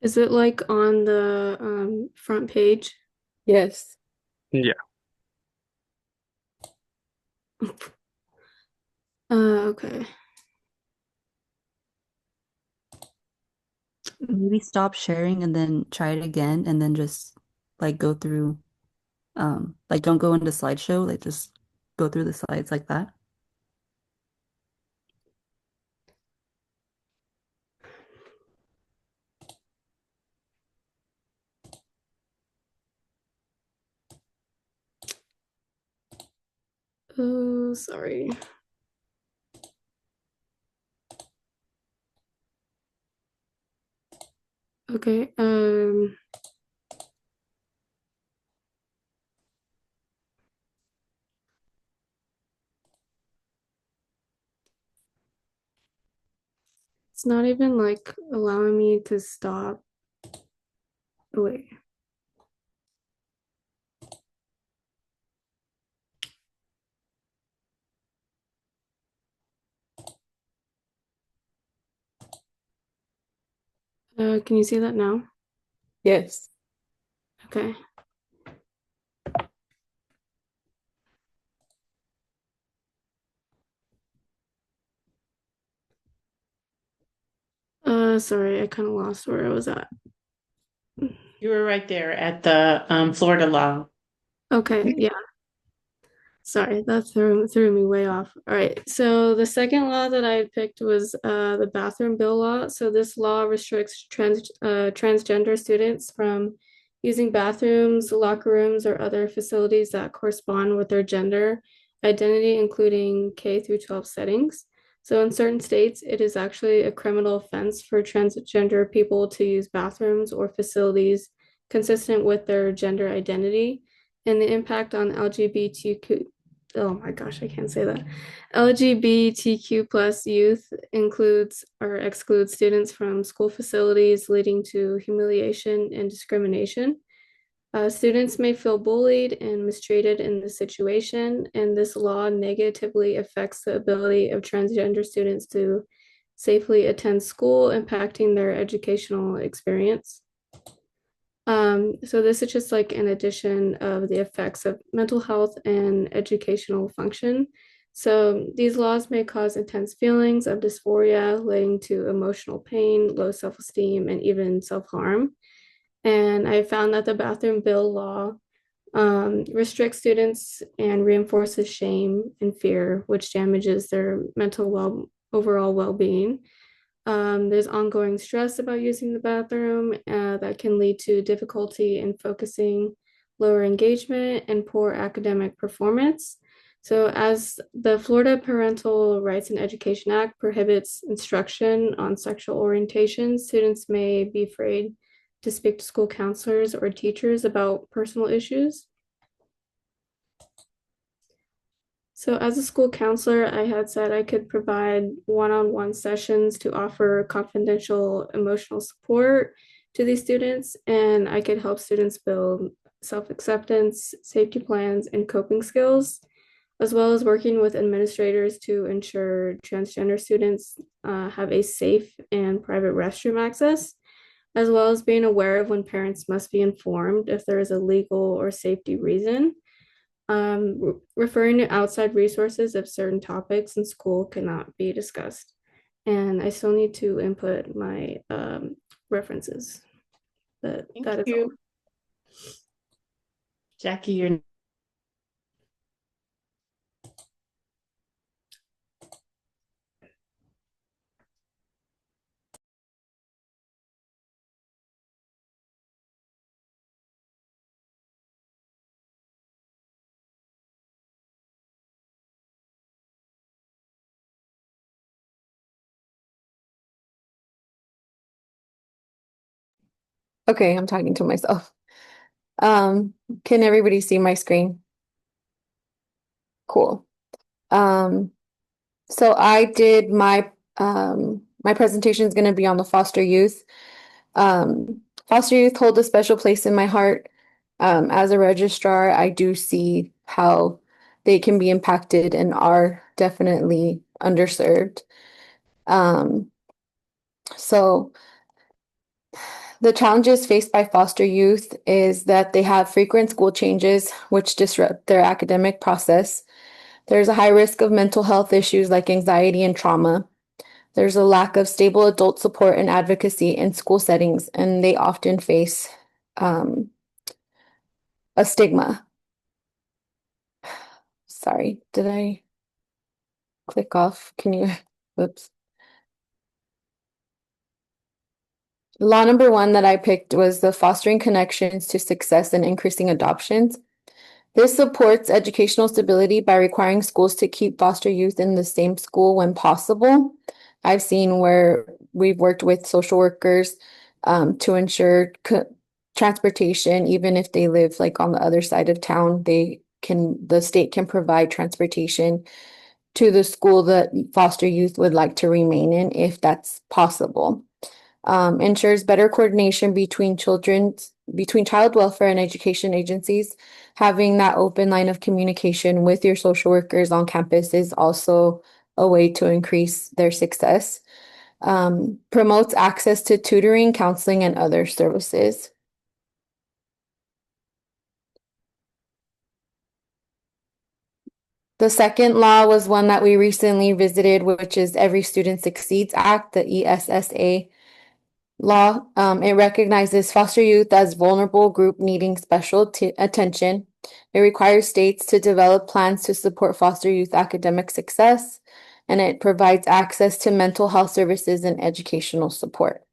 Is it like on the front page? Yes. Yeah. Okay. Maybe stop sharing and then try it again and then just like go through like don't go into slideshow, like just go through the slides like that. Oh, sorry. Okay, it's not even like allowing me to stop. Oh, wait. Can you see that now? Yes. Okay. Sorry, I kind of lost where I was at. You were right there at the Florida law. Okay, yeah. Sorry, that threw me way off. All right, so the second law that I had picked was the bathroom bill law. So this law restricts transgender students from using bathrooms, locker rooms, or other facilities that correspond with their gender identity, including K through 12 settings. So in certain states, it is actually a criminal offense for transgender people to use bathrooms or facilities consistent with their gender identity. And the impact on LGBTQ oh my gosh, I can't say that. LGBTQ plus youth includes or excludes students from school facilities, leading to humiliation and discrimination. Students may feel bullied and mistreated in this situation, and this law negatively affects the ability of transgender students to safely attend school, impacting their educational experience. So this is just like an addition of the effects of mental health and educational function. So these laws may cause intense feelings of dysphoria, leading to emotional pain, low self-esteem, and even self-harm. And I found that the bathroom bill law restricts students and reinforces shame and fear, which damages their overall well-being. There's ongoing stress about using the bathroom that can lead to difficulty in focusing, lower engagement, and poor academic performance. So, as the Florida Parental Rights and Education Act prohibits instruction on sexual orientation, students may be afraid to speak to school counselors or teachers about personal issues. So as a school counselor, I had said I could provide one-on-one sessions to offer confidential emotional support to these students, and I could help students build self-acceptance, safety plans, and coping skills, as well as working with administrators to ensure transgender students have a safe and private restroom access, as well as being aware of when parents must be informed if there is a legal or safety reason. referring to outside resources if certain topics in school cannot be discussed. And I still need to input my references, but Thank that is all. you. Jackie, you're Okay, I'm talking to myself. Can everybody see my screen? Cool. So I did my presentation is going to be on the foster youth. Foster youth hold a special place in my heart. As a registrar, I do see how they can be impacted and are definitely underserved. So the challenges faced by foster youth is that they have frequent school changes, which disrupt their academic process. There's a high risk of mental health issues like anxiety and trauma. There's a lack of stable adult support and advocacy in school settings, and they often face a stigma. Sorry, did I click off? Can you, whoops. Law number one that I picked was the fostering connections to success and increasing adoptions. This supports educational stability by requiring schools to keep foster youth in the same school when possible. I've seen where we've worked with social workers to ensure transportation, even if they live like on the other side of town, the state can provide transportation to the school that foster youth would like to remain in if that's possible. Ensures better coordination between child welfare and education agencies. Having that open line of communication with your social workers on campus is also a way to increase their success. Promotes access to tutoring, counseling, and other services. The second law was one that we recently visited, which is Every Student Succeeds Act, the ESSA law. It recognizes foster youth as vulnerable group needing special attention. It requires states to develop plans to support foster youth academic success, and it provides access to mental health services and educational support.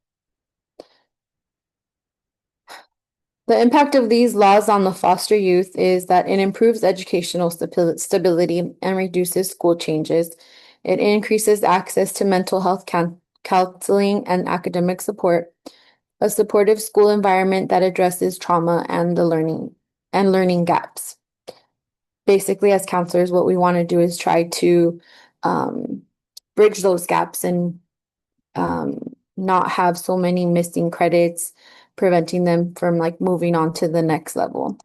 The impact of these laws on the foster youth is that it improves educational stability and reduces school changes. It increases access to mental health counseling and academic support, a supportive school environment that addresses trauma and the learning gaps. Basically, as counselors, what we want to do is try to bridge those gaps and not have so many missing credits, preventing them from like moving on to the next level.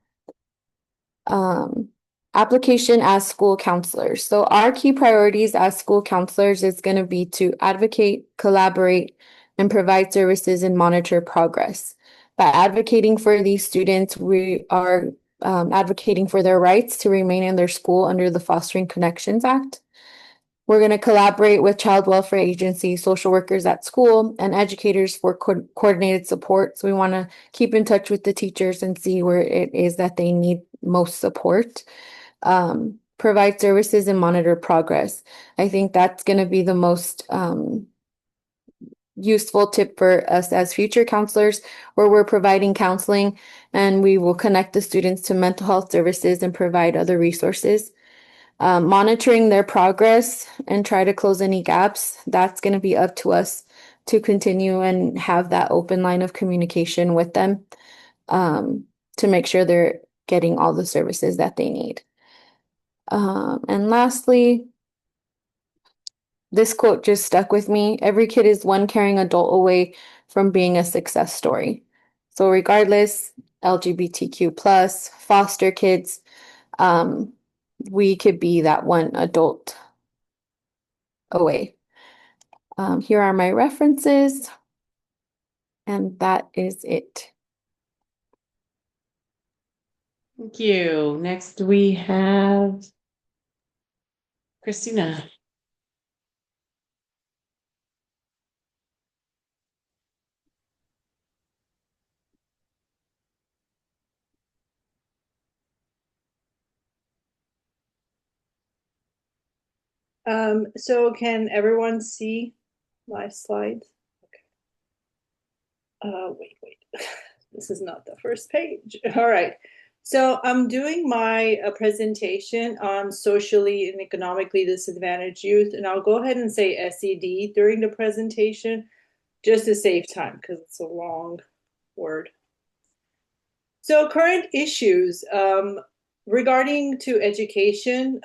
Application as school counselors. So our key priorities as school counselors is going to be to advocate, collaborate, and provide services and monitor progress. By advocating for these students, we are advocating for their rights to remain in their school under the Fostering Connections Act. We're going to collaborate with child welfare agencies, social workers at school, and educators for coordinated support. So we want to keep in touch with the teachers and see where it is that they need most support. Provide services and monitor progress. I think that's going to be the most useful tip for us as future counselors, where we're providing counseling and we will connect the students to mental health services and provide other resources. Monitoring their progress and try to close any gaps. That's going to be up to us to continue and have that open line of communication with them to make sure they're getting all the services that they need. And lastly, this quote just stuck with me. Every kid is one caring adult away from being a success story. So regardless, LGBTQ plus, foster kids, we could be that one adult away. Here are my references, and that is it. Thank you. Next, we have Christina. So can everyone see my slides? Wait. This is not the first page. All right. So I'm doing my presentation on socially and economically disadvantaged youth, and I'll go ahead and say SED during the presentation just to save time because it's a long word. So current issues regarding to education,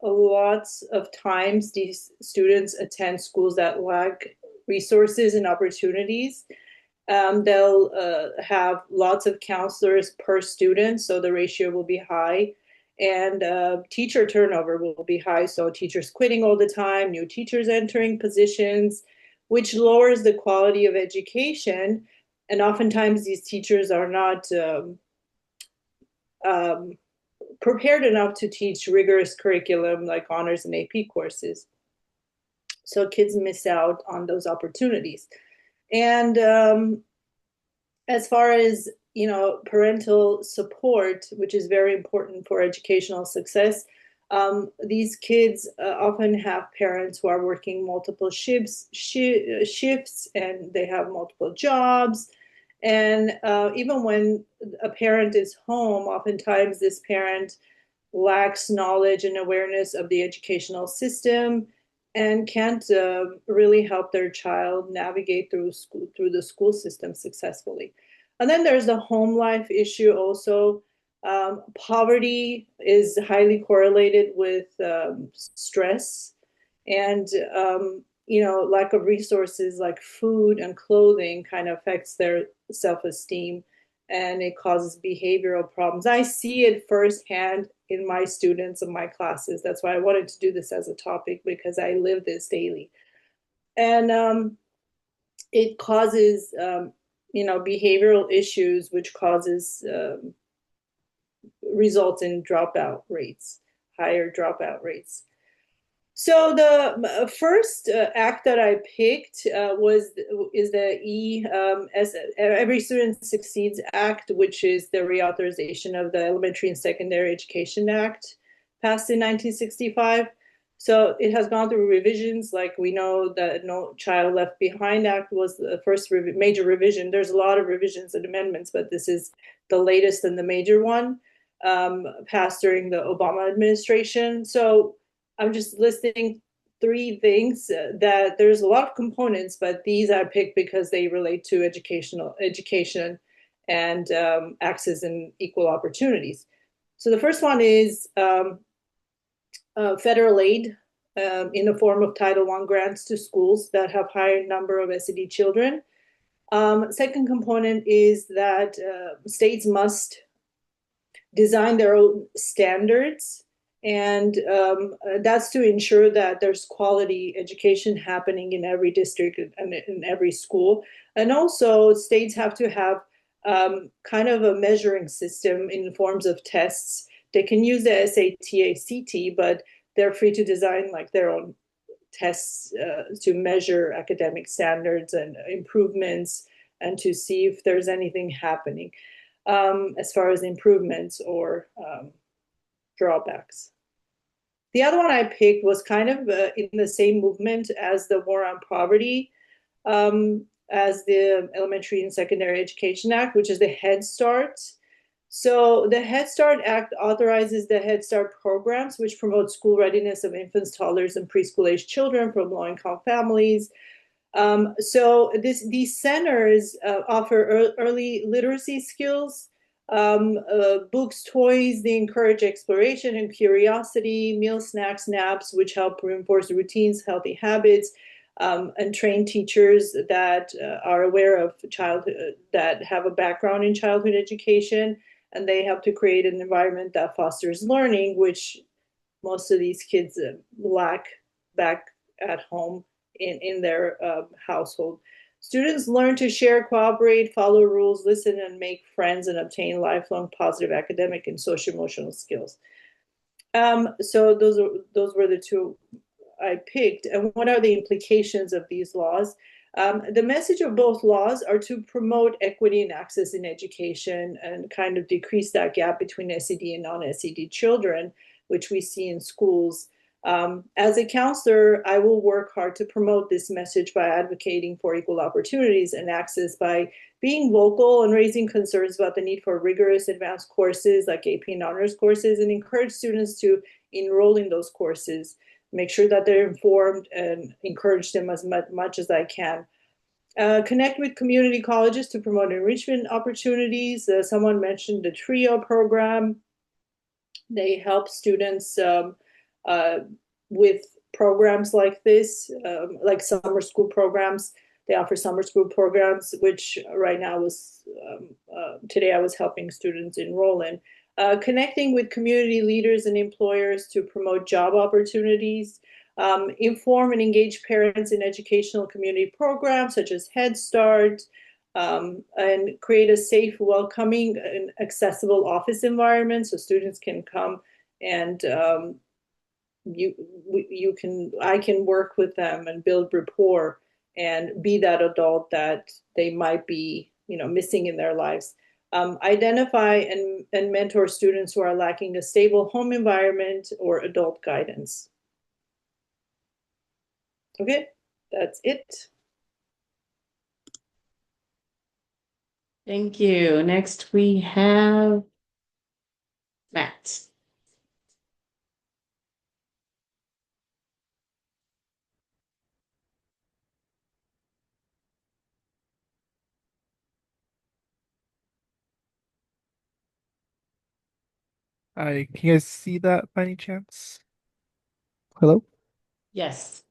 lots of times these students attend schools that lack resources and opportunities. They'll have lots of counselors per student, so the ratio will be high. And teacher turnover will be high, so teachers quitting all the time, new teachers entering positions, which lowers the quality of education. And oftentimes these teachers are not um, prepared enough to teach rigorous curriculum like honors and AP courses. So kids miss out on those opportunities. And as far as parental support, which is very important for educational success, these kids often have parents who are working multiple shifts, and they have multiple jobs. And even when a parent is home, oftentimes this parent lacks knowledge and awareness of the educational system and can't really help their child navigate through the school system successfully. And then there's the home life issue also. Poverty is highly correlated with stress, and lack of resources like food and clothing kind of affects their self-esteem, and it causes behavioral problems. I see it firsthand in my students and my classes. That's why I wanted to do this as a topic, because I live this daily. And it causes behavioral issues, which causes results in dropout rates, higher dropout rates. So the first act that I picked is the Every Student Succeeds Act, which is the reauthorization of the Elementary and Secondary Education Act, passed in 1965. So it has gone through revisions. Like we know that No Child Left Behind Act was the first major revision. There's a lot of revisions and amendments, but this is the latest and the major one, passed during the Obama administration. So I'm just listing three things that there's a lot of components, but these I picked because they relate to education and access and equal opportunities. So the first one is federal aid in the form of Title I grants to schools that have higher number of SED children. Second component is that states must design their own standards, and that's to ensure that there's quality education happening in every district and in every school. And also states have to have kind of a measuring system in forms of tests. They can use the SAT, ACT, but they're free to design like their own tests to measure academic standards and improvements, and to see if there's anything happening as far as improvements or drawbacks. The other one I picked was kind of in the same movement as the War on Poverty, as the Elementary and Secondary Education Act, which is the Head Start. So the Head Start Act authorizes the Head Start programs, which promote school readiness of infants, toddlers, and preschool-age children from low-income families. So these centers offer early literacy skills, books, toys. They encourage exploration and curiosity, meal, snacks, naps, which help reinforce routines, healthy habits, and train teachers that are aware of childhood, that have a background in childhood education, and they help to create an environment that fosters learning, which most of these kids lack back at home in their household. Students learn to share, cooperate, follow rules, listen, and make friends and obtain lifelong positive academic and social emotional skills. So those were the two I picked. And what are the implications of these laws? The message of both laws are to promote equity and access in education and kind of decrease that gap between SED and non-SED children, which we see in schools. As a counselor, I will work hard to promote this message by advocating for equal opportunities and access by being vocal and raising concerns about the need for rigorous advanced courses like AP and honors courses, and encourage students to enroll in those courses, make sure that they're informed, and encourage them as much as I can. Connect with community colleges to promote enrichment opportunities. Someone mentioned the TRIO program. They help students uh, with programs like this, like summer school programs. They offer summer school programs, which right now today I was helping students enroll in. Connecting with community leaders and employers to promote job opportunities. Inform and engage parents in educational community programs such as Head Start, and create a safe, welcoming, and accessible office environment so students can come and I can work with them and build rapport and be that adult that they might be, missing in their lives. Identify and mentor students who are lacking a stable home environment or adult guidance. Okay, that's it. Thank you. Next, we have Matt. Can you guys see that by any chance? Hello? Yes.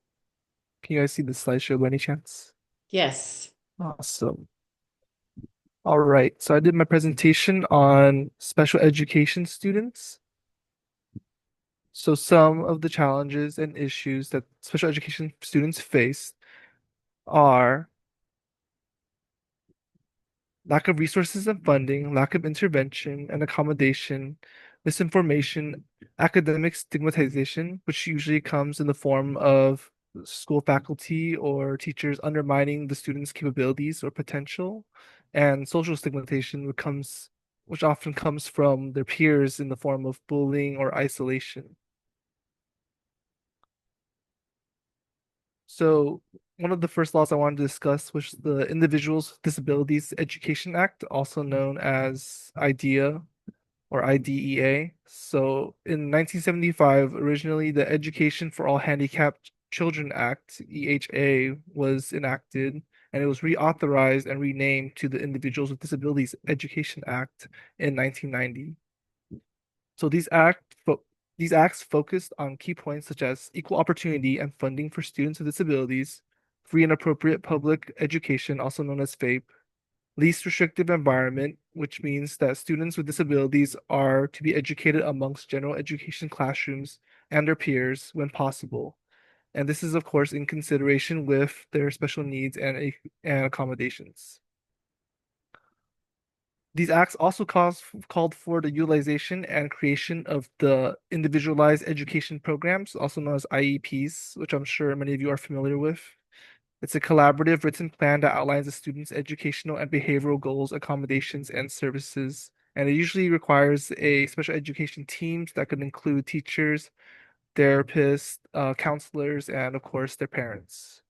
Can you guys see the slideshow by any chance? Yes. Awesome. All right, so I did my presentation on special education students. So some of the challenges and issues that special education students face are lack of resources and funding, lack of intervention and accommodation, misinformation, academic stigmatization, which usually comes in the form of school faculty or teachers undermining the students' capabilities or potential, and social stigmatization, which often comes from their peers in the form of bullying or isolation. So one of the first laws I wanted to discuss was the Individuals with Disabilities Education Act, also known as IDEA or IDEA. So in 1975, originally the Education for All Handicapped Children Act, EHA, was enacted, and it was reauthorized and renamed to the Individuals with Disabilities Education Act in 1990. So these acts focused on key points such as equal opportunity and funding for students with disabilities, free and appropriate public education, also known as FAPE, least restrictive environment, which means that students with disabilities are to be educated amongst general education classrooms and their peers when possible. And this is, of course, in consideration with their special needs and accommodations. These acts also called for the utilization and creation of the individualized education programs, also known as IEPs, which I'm sure many of you are familiar with. It's a collaborative written plan that outlines the student's educational and behavioral goals, accommodations, and services. And it usually requires a special education teams that could include teachers, therapists, counselors, and of course, their parents.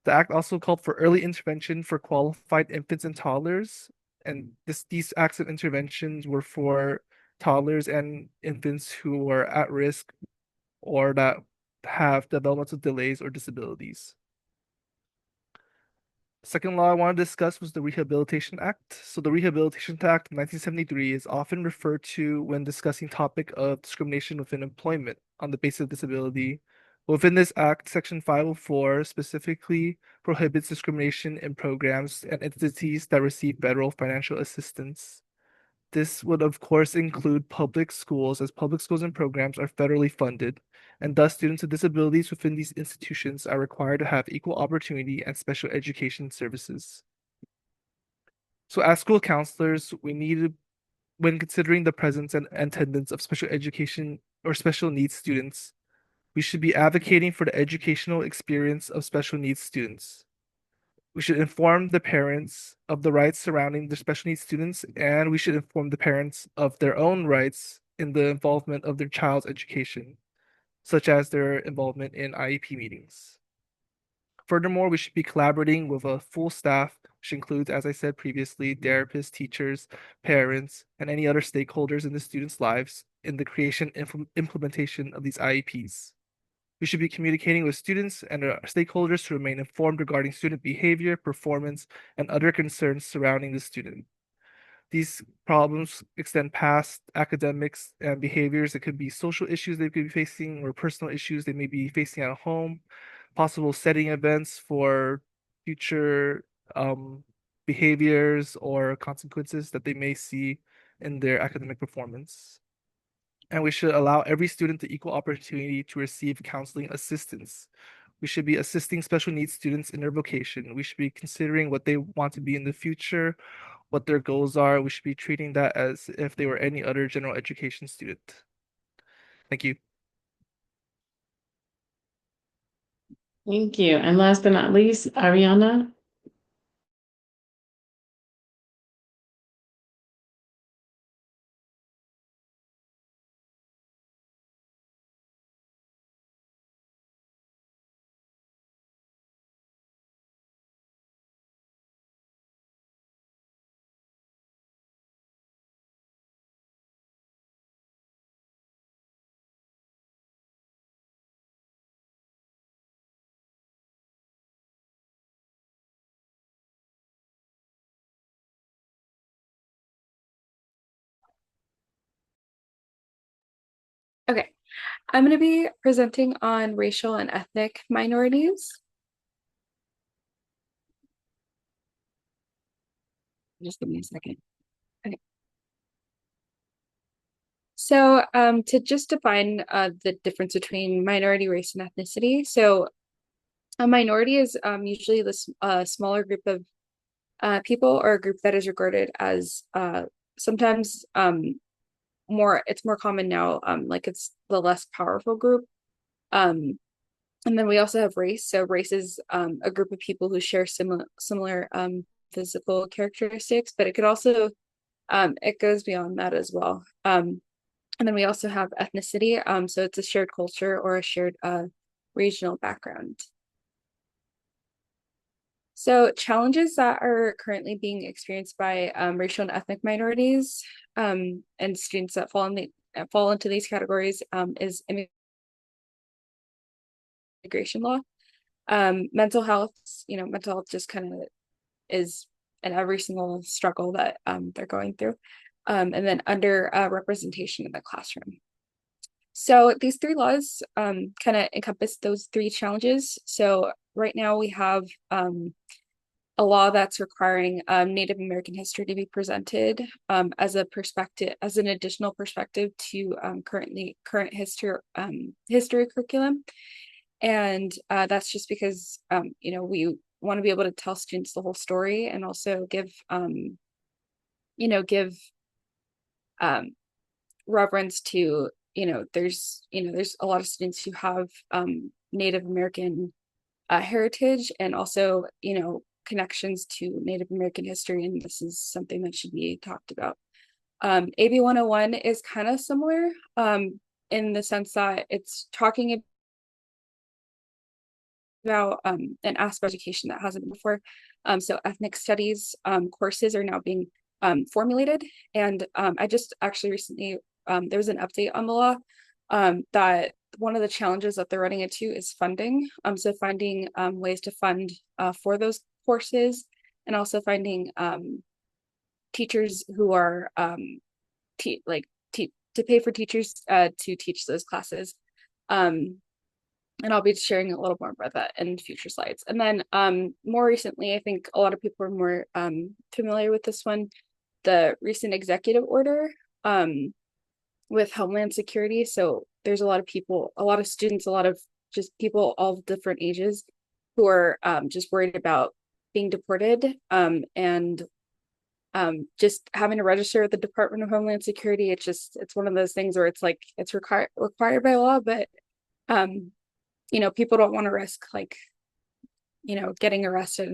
The act also called for early intervention for qualified infants and toddlers, and these acts of interventions were for toddlers and infants who are at risk or that have developmental delays or disabilities. Second law I want to discuss was the Rehabilitation Act. So the Rehabilitation Act of 1973 is often referred to when discussing topic of discrimination within employment on the basis of disability. Within this act, Section 504 specifically prohibits discrimination in programs and entities that receive federal financial assistance. This would, of course, include public schools, as public schools and programs are federally funded, and thus students with disabilities within these institutions are required to have equal opportunity and special education services. So as school counselors, we need to, when considering the presence and attendance of special education or special needs students, we should be advocating for the educational experience of special needs students. We should inform the parents of the rights surrounding the special needs students, and we should inform the parents of their own rights in the involvement of their child's education, such as their involvement in IEP meetings. Furthermore, we should be collaborating with a full staff, which includes, as I said previously, therapists, teachers, parents, and any other stakeholders in the students' lives in the creation and implementation of these IEPs. We should be communicating with students and our stakeholders to remain informed regarding student behavior, performance, and other concerns surrounding the student. These problems extend past academics and behaviors. It could be social issues they could be facing or personal issues they may be facing at home, possible setting events for future behaviors or consequences that they may see in their academic performance. And we should allow every student the equal opportunity to receive counseling assistance. We should be assisting special needs students in their vocation. We should be considering what they want to be in the future, what their goals are. We should be treating that as if they were any other general education student. Thank you. Thank you. And last but not least, Ariana. Okay, I'm going to be presenting on racial and ethnic minorities. Just give me a second. Okay. So to just define the difference between minority, race, and ethnicity. So a minority is usually this smaller group of people or a group that is regarded as sometimes it's more common now, like it's the less powerful group. And then we also have race. So race is a group of people who share similar physical characteristics, but it could also it goes beyond that as well. And then we also have ethnicity. So it's a shared culture or a shared regional background. So challenges that are currently being experienced by racial and ethnic minorities and students that fall into these categories is immigration law. Mental health, mental health just kind of is in every single struggle that they're going through. And then under representation in the classroom. So these three laws kind of encompass those three challenges. So right now we have a law that's requiring Native American history to be presented as an additional perspective to current history curriculum. And that's just because we want to be able to tell students the whole story and also give reverence to there's a lot of students who have Native American heritage and also connections to Native American history, and this is something that should be talked about. AB 101 is kind of similar in the sense that it's talking about an aspect of education that hasn't been before. So ethnic studies courses are now being formulated, and I just actually recently there was an update on the law that one of the challenges that they're running into is funding. So finding ways to fund for those courses, and also finding teachers who are to pay for teachers to teach those classes. And I'll be sharing a little more about that in future slides. And then more recently, I think a lot of people are more familiar with this one. the recent executive order with Homeland Security. So there's a lot of people, a lot of students, a lot of just people all different ages who are just worried about being deported and just having to register with the Department of Homeland Security. It's one of those things where it's like it's required by law, but people don't want to risk like getting arrested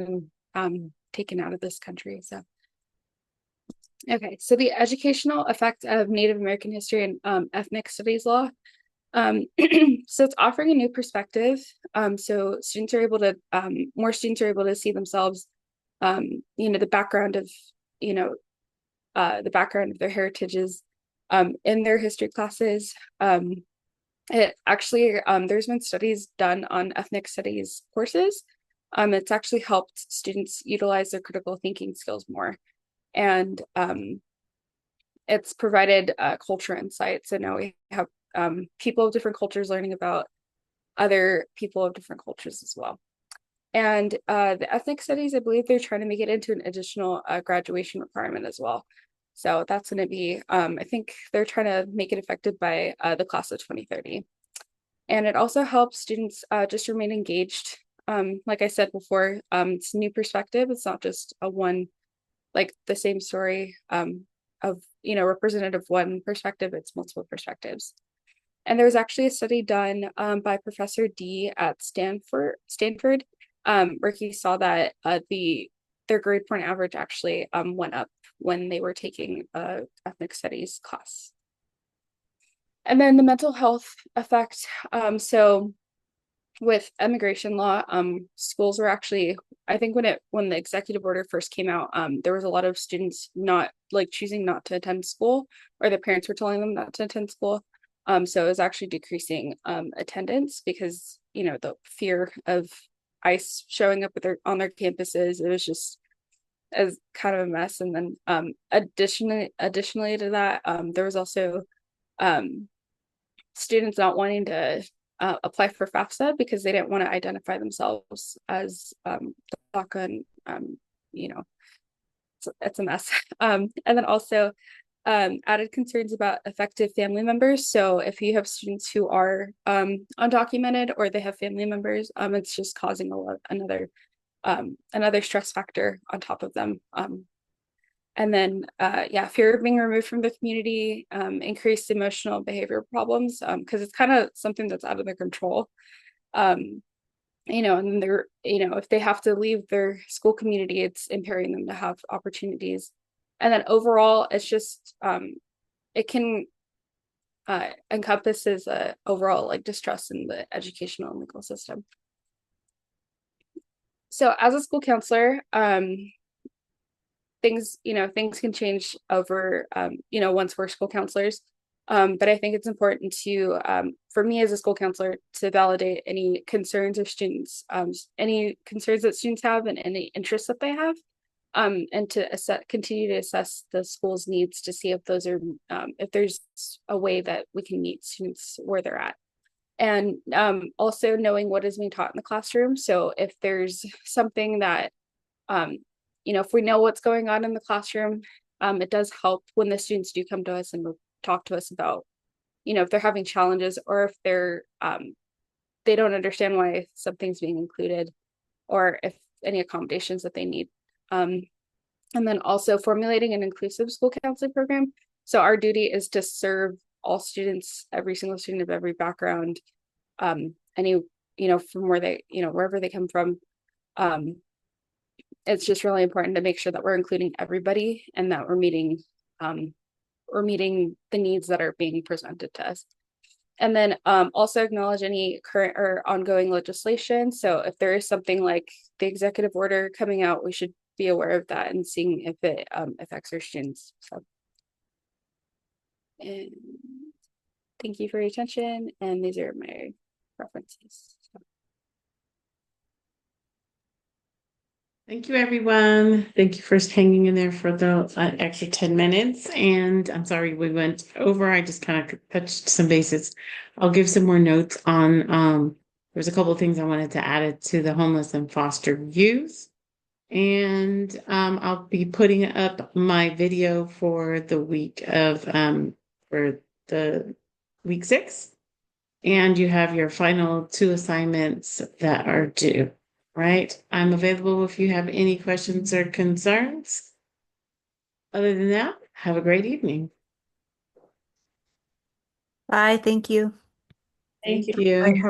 and taken out of this country. So okay, so the educational effect of Native American history and ethnic studies law. So it's offering a new perspective. So students are able to more students are able to see themselves the background of the background of their heritages in their history classes. It actually there's been studies done on ethnic studies courses. It's actually helped students utilize their critical thinking skills more, and it's provided culture insights. So now we have people of different cultures learning about other people of different cultures as well. And the ethnic studies, I believe they're trying to make it into an additional graduation requirement as well. So that's going to be, I think they're trying to make it effective by the class of 2030. And it also helps students just remain engaged. Like I said before, it's a new perspective. It's not just a one, like the same story of, representative one perspective, it's multiple perspectives. And there was actually a study done by Professor D at Stanford, where he saw that their grade point average actually went up when they were taking ethnic studies class. And then the mental health effect. So with immigration law, schools were actually, I think when the executive order first came out, there was a lot of students not like choosing not to attend school, or their parents were telling them not to attend school. So it was actually decreasing attendance because the fear of ICE showing up on their campuses. It was just as kind of a mess. And then additionally to that, there was also students not wanting to apply for FAFSA because they didn't want to identify themselves as DACA, and it's a mess. And then also added concerns about affected family members. So if you have students who are undocumented or they have family members, it's just causing another stress factor on top of them. And then, fear of being removed from the community, increased emotional behavior problems, because it's kind of something that's out of their control. And then they're, if they have to leave their school community, it's impairing them to have opportunities. And then overall, it's just, it can encompasses overall like distrust in the educational and legal system. So as a school counselor, things can change over, once we're school counselors. But I think it's important to, for me as a school counselor, to validate any concerns of students, any concerns that students have and any interests that they have, and to continue to assess the school's needs to see if those are, if there's a way that we can meet students where they're at. And also knowing what is being taught in the classroom. So if there's something that, if we know what's going on in the classroom, it does help when the students do come to us and talk to us about, if they're having challenges or if they're, they don't understand why something's being included or if any accommodations that they need. And then also formulating an inclusive school counseling program. So our duty is to serve all students, every single student of every background, any, from where they, wherever they come from. It's just really important to make sure that we're including everybody and that we're meeting the needs that are being presented to us. And then also acknowledge any current or ongoing legislation. So if there is something like the executive order coming out, we should be aware of that and seeing if it affects our students. So, and thank you for your attention. And these are my references. So. Thank you, everyone. Thank you for hanging in there for the extra 10 minutes. And I'm sorry we went over. I just kind of touched some bases. I'll give some more notes on, there's a couple of things I wanted to add it to the homeless and foster youth. And I'll be putting up my video for the week of for the week 6. And you have your final 2 assignments that are due, right? I'm available if you have any questions or concerns. Other than that, have a great evening. Bye, thank you. Thank you. Thank you. I have